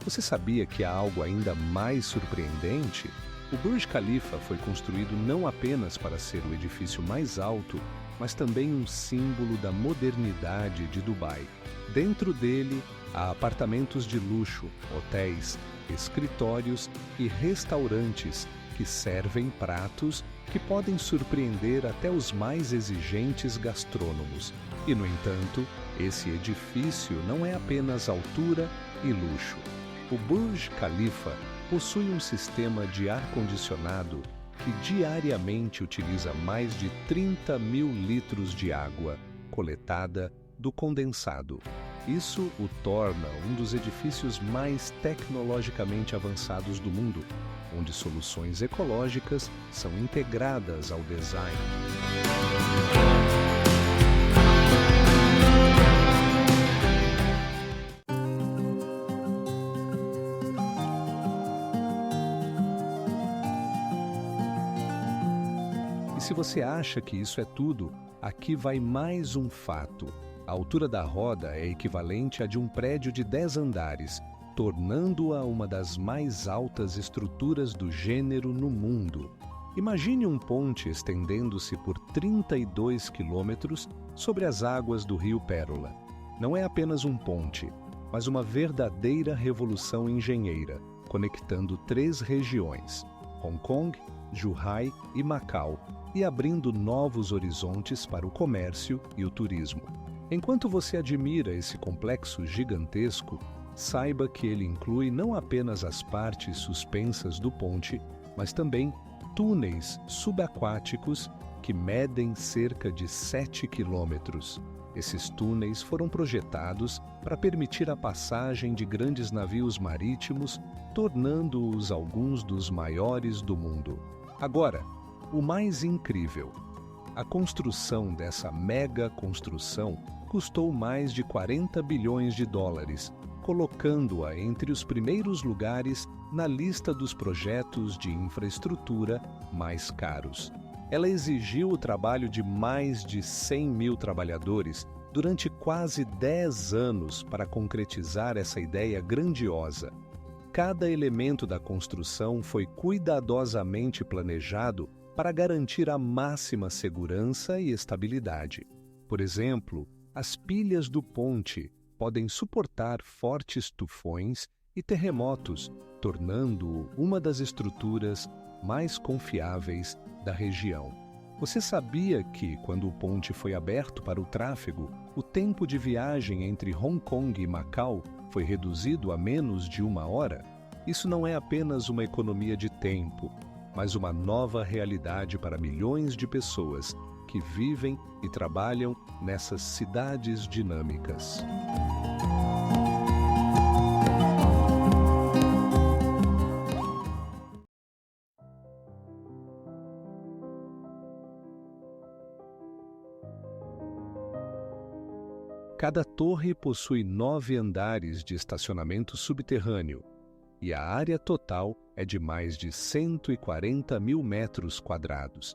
Você sabia que há algo ainda mais surpreendente? O Burj Khalifa foi construído não apenas para ser o edifício mais alto, mas também um símbolo da modernidade de Dubai. Dentro dele, há apartamentos de luxo, hotéis, escritórios e restaurantes que servem pratos que podem surpreender até os mais exigentes gastrônomos. E, no entanto, esse edifício não é apenas altura e luxo. O Burj Khalifa possui um sistema de ar-condicionado que diariamente utiliza mais de 30 mil litros de água coletada do condensado. Isso o torna um dos edifícios mais tecnologicamente avançados do mundo, onde soluções ecológicas são integradas ao design. E se você acha que isso é tudo, aqui vai mais um fato. A altura da roda é equivalente à de um prédio de 10 andares, tornando-a uma das mais altas estruturas do gênero no mundo. Imagine um ponte estendendo-se por 32 quilômetros sobre as águas do rio Pérola. Não é apenas um ponte, mas uma verdadeira revolução engenheira, conectando 3 regiões, Hong Kong, Zhuhai e Macau, e abrindo novos horizontes para o comércio e o turismo. Enquanto você admira esse complexo gigantesco, saiba que ele inclui não apenas as partes suspensas do ponte, mas também túneis subaquáticos que medem cerca de 7 quilômetros. Esses túneis foram projetados para permitir a passagem de grandes navios marítimos, tornando-os alguns dos maiores do mundo. Agora, o mais incrível: a construção dessa mega construção custou mais de 40 bilhões de dólares, colocando-a entre os primeiros lugares na lista dos projetos de infraestrutura mais caros. Ela exigiu o trabalho de mais de 100 mil trabalhadores durante quase 10 anos para concretizar essa ideia grandiosa. Cada elemento da construção foi cuidadosamente planejado para garantir a máxima segurança e estabilidade. Por exemplo, as pilhas do ponte podem suportar fortes tufões e terremotos, tornando-o uma das estruturas mais confiáveis da região. Você sabia que, quando o ponte foi aberto para o tráfego, o tempo de viagem entre Hong Kong e Macau foi reduzido a menos de 1 hora? Isso não é apenas uma economia de tempo, mas uma nova realidade para milhões de pessoas que vivem e trabalham nessas cidades dinâmicas. Cada torre possui 9 andares de estacionamento subterrâneo e a área total é de mais de 140 mil metros quadrados.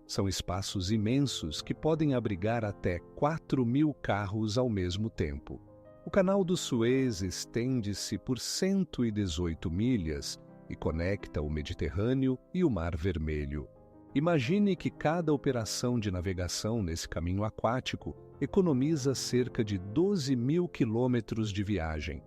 São espaços imensos que podem abrigar até 4.000 carros ao mesmo tempo. O Canal do Suez estende-se por 118 milhas e conecta o Mediterrâneo e o Mar Vermelho. Imagine que cada operação de navegação nesse caminho aquático economiza cerca de 12 mil quilômetros de viagem.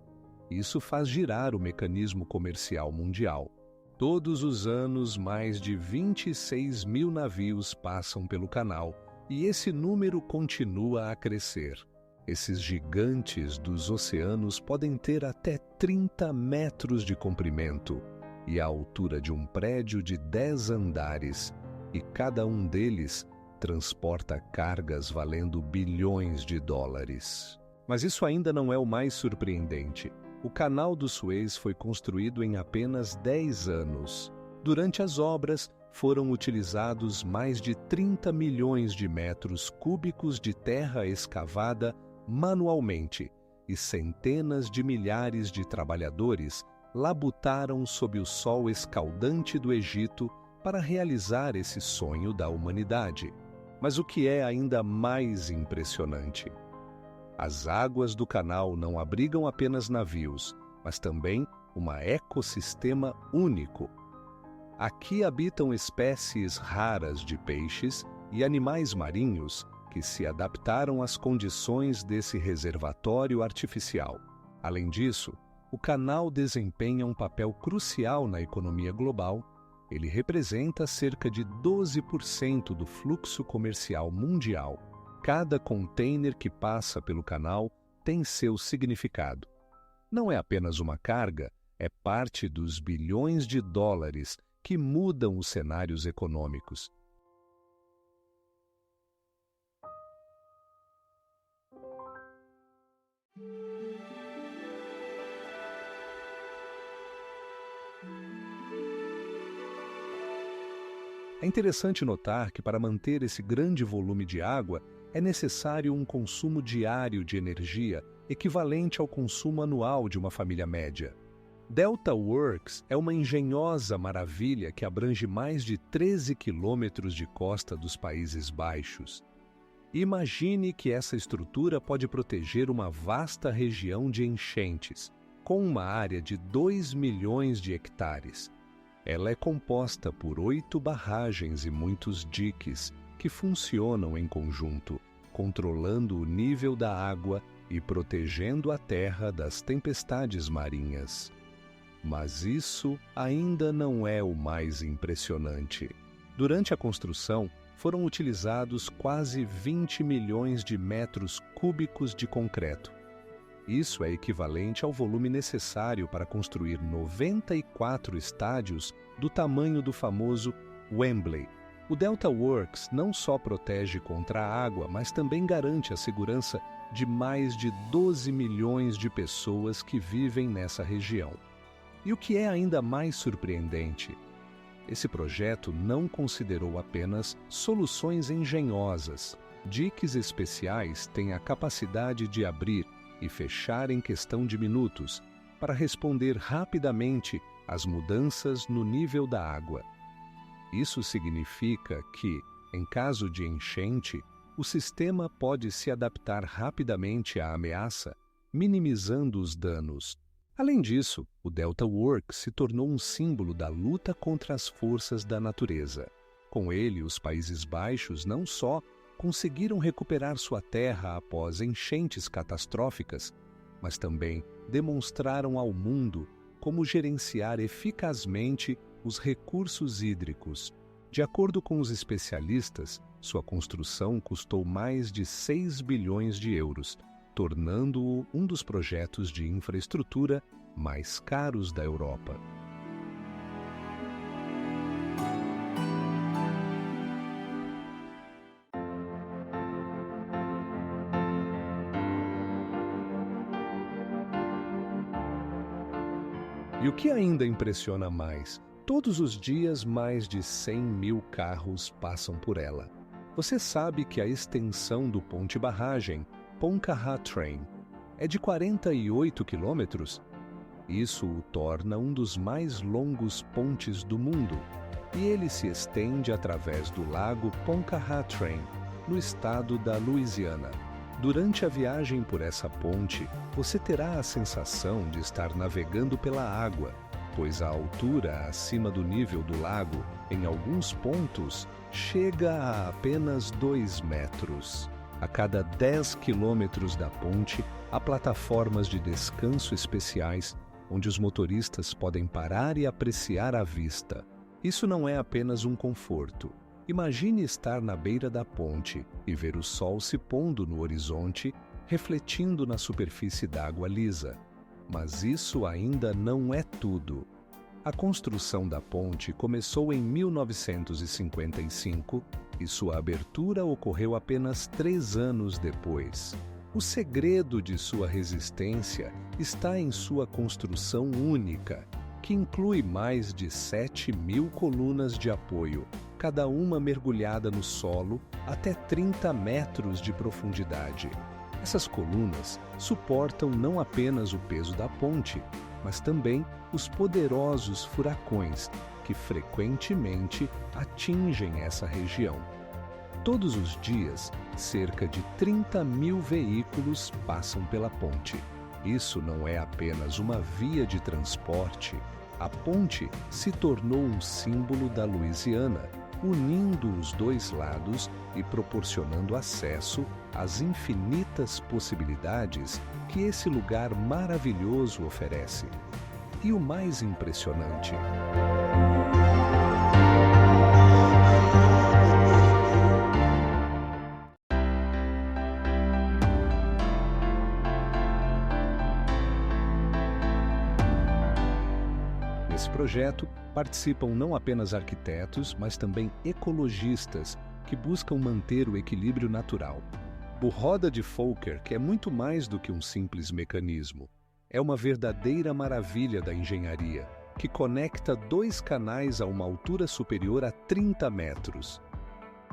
Isso faz girar o mecanismo comercial mundial. Todos os anos, mais de 26 mil navios passam pelo canal e esse número continua a crescer. Esses gigantes dos oceanos podem ter até 30 metros de comprimento e a altura de um prédio de 10 andares, e cada um deles transporta cargas valendo bilhões de dólares. Mas isso ainda não é o mais surpreendente. O Canal do Suez foi construído em apenas 10 anos. Durante as obras, foram utilizados mais de 30 milhões de metros cúbicos de terra escavada manualmente, e centenas de milhares de trabalhadores labutaram sob o sol escaldante do Egito para realizar esse sonho da humanidade. Mas o que é ainda mais impressionante? As águas do canal não abrigam apenas navios, mas também um ecossistema único. Aqui habitam espécies raras de peixes e animais marinhos que se adaptaram às condições desse reservatório artificial. Além disso, o canal desempenha um papel crucial na economia global. Ele representa cerca de 12% do fluxo comercial mundial. Cada container que passa pelo canal tem seu significado. Não é apenas uma carga, é parte dos bilhões de dólares que mudam os cenários econômicos. É interessante notar que, para manter esse grande volume de água, é necessário um consumo diário de energia equivalente ao consumo anual de uma família média. Delta Works é uma engenhosa maravilha que abrange mais de 13 quilômetros de costa dos Países Baixos. Imagine que essa estrutura pode proteger uma vasta região de enchentes, com uma área de 2 milhões de hectares. Ela é composta por 8 barragens e muitos diques que funcionam em conjunto, controlando o nível da água e protegendo a terra das tempestades marinhas. Mas isso ainda não é o mais impressionante. Durante a construção, foram utilizados quase 20 milhões de metros cúbicos de concreto. Isso é equivalente ao volume necessário para construir 94 estádios do tamanho do famoso Wembley. O Delta Works não só protege contra a água, mas também garante a segurança de mais de 12 milhões de pessoas que vivem nessa região. E o que é ainda mais surpreendente, esse projeto não considerou apenas soluções engenhosas. Diques especiais têm a capacidade de abrir e fechar em questão de minutos, para responder rapidamente às mudanças no nível da água. Isso significa que, em caso de enchente, o sistema pode se adaptar rapidamente à ameaça, minimizando os danos. Além disso, o Delta Works se tornou um símbolo da luta contra as forças da natureza. Com ele, os Países Baixos não só conseguiram recuperar sua terra após enchentes catastróficas, mas também demonstraram ao mundo como gerenciar eficazmente os recursos hídricos. De acordo com os especialistas, sua construção custou mais de 6 bilhões de euros, tornando-o um dos projetos de infraestrutura mais caros da Europa. E o que ainda impressiona mais? Todos os dias, mais de 100 mil carros passam por ela. Você sabe que a extensão do ponte-barragem Pontcharrat Train é de 48 quilômetros? Isso o torna um dos mais longos pontes do mundo, e ele se estende através do lago Pontcharrat Train, no estado da Louisiana. Durante a viagem por essa ponte, você terá a sensação de estar navegando pela água, pois a altura acima do nível do lago, em alguns pontos, chega a apenas 2 metros. A cada 10 quilômetros da ponte, há plataformas de descanso especiais, onde os motoristas podem parar e apreciar a vista. Isso não é apenas um conforto. Imagine estar na beira da ponte e ver o sol se pondo no horizonte, refletindo na superfície d'água lisa. Mas isso ainda não é tudo. A construção da ponte começou em 1955 e sua abertura ocorreu apenas 3 anos depois. O segredo de sua resistência está em sua construção única, que inclui mais de 7 mil colunas de apoio, cada uma mergulhada no solo até 30 metros de profundidade. Essas colunas suportam não apenas o peso da ponte, mas também os poderosos furacões que frequentemente atingem essa região. Todos os dias, cerca de 30 mil veículos passam pela ponte. Isso não é apenas uma via de transporte. A ponte se tornou um símbolo da Louisiana, unindo os dois lados e proporcionando acesso às infinitas possibilidades que esse lugar maravilhoso oferece. E o mais impressionante, nesse projeto participam não apenas arquitetos, mas também ecologistas que buscam manter o equilíbrio natural. O Roda de Fokker é muito mais do que um simples mecanismo. É uma verdadeira maravilha da engenharia, que conecta 2 canais a uma altura superior a 30 metros.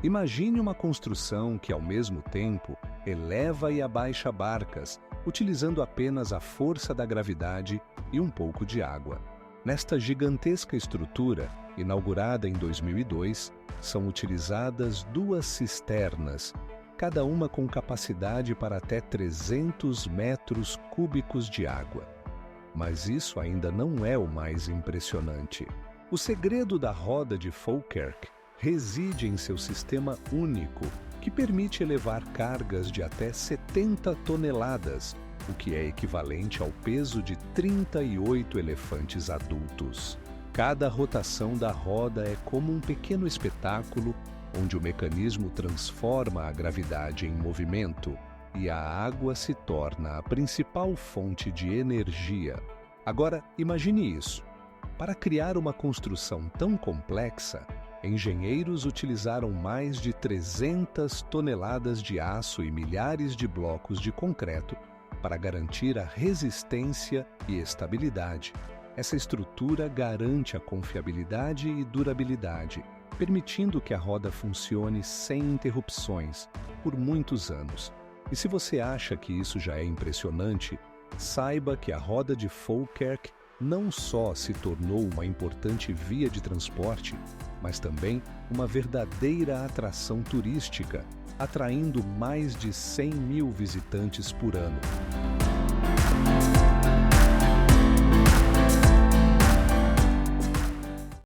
Imagine uma construção que, ao mesmo tempo, eleva e abaixa barcas, utilizando apenas a força da gravidade e um pouco de água. Nesta gigantesca estrutura, inaugurada em 2002, são utilizadas 2 cisternas, cada uma com capacidade para até 300 metros cúbicos de água. Mas isso ainda não é o mais impressionante. O segredo da roda de Falkirk reside em seu sistema único, que permite elevar cargas de até 70 toneladas, o que é equivalente ao peso de 38 elefantes adultos. Cada rotação da roda é como um pequeno espetáculo onde o mecanismo transforma a gravidade em movimento e a água se torna a principal fonte de energia. Agora, imagine isso. Para criar uma construção tão complexa, engenheiros utilizaram mais de 300 toneladas de aço e milhares de blocos de concreto para garantir a resistência e estabilidade. Essa estrutura garante a confiabilidade e durabilidade, permitindo que a roda funcione sem interrupções por muitos anos. E se você acha que isso já é impressionante, saiba que a roda de Falkirk não só se tornou uma importante via de transporte, mas também uma verdadeira atração turística, atraindo mais de 100 mil visitantes por ano.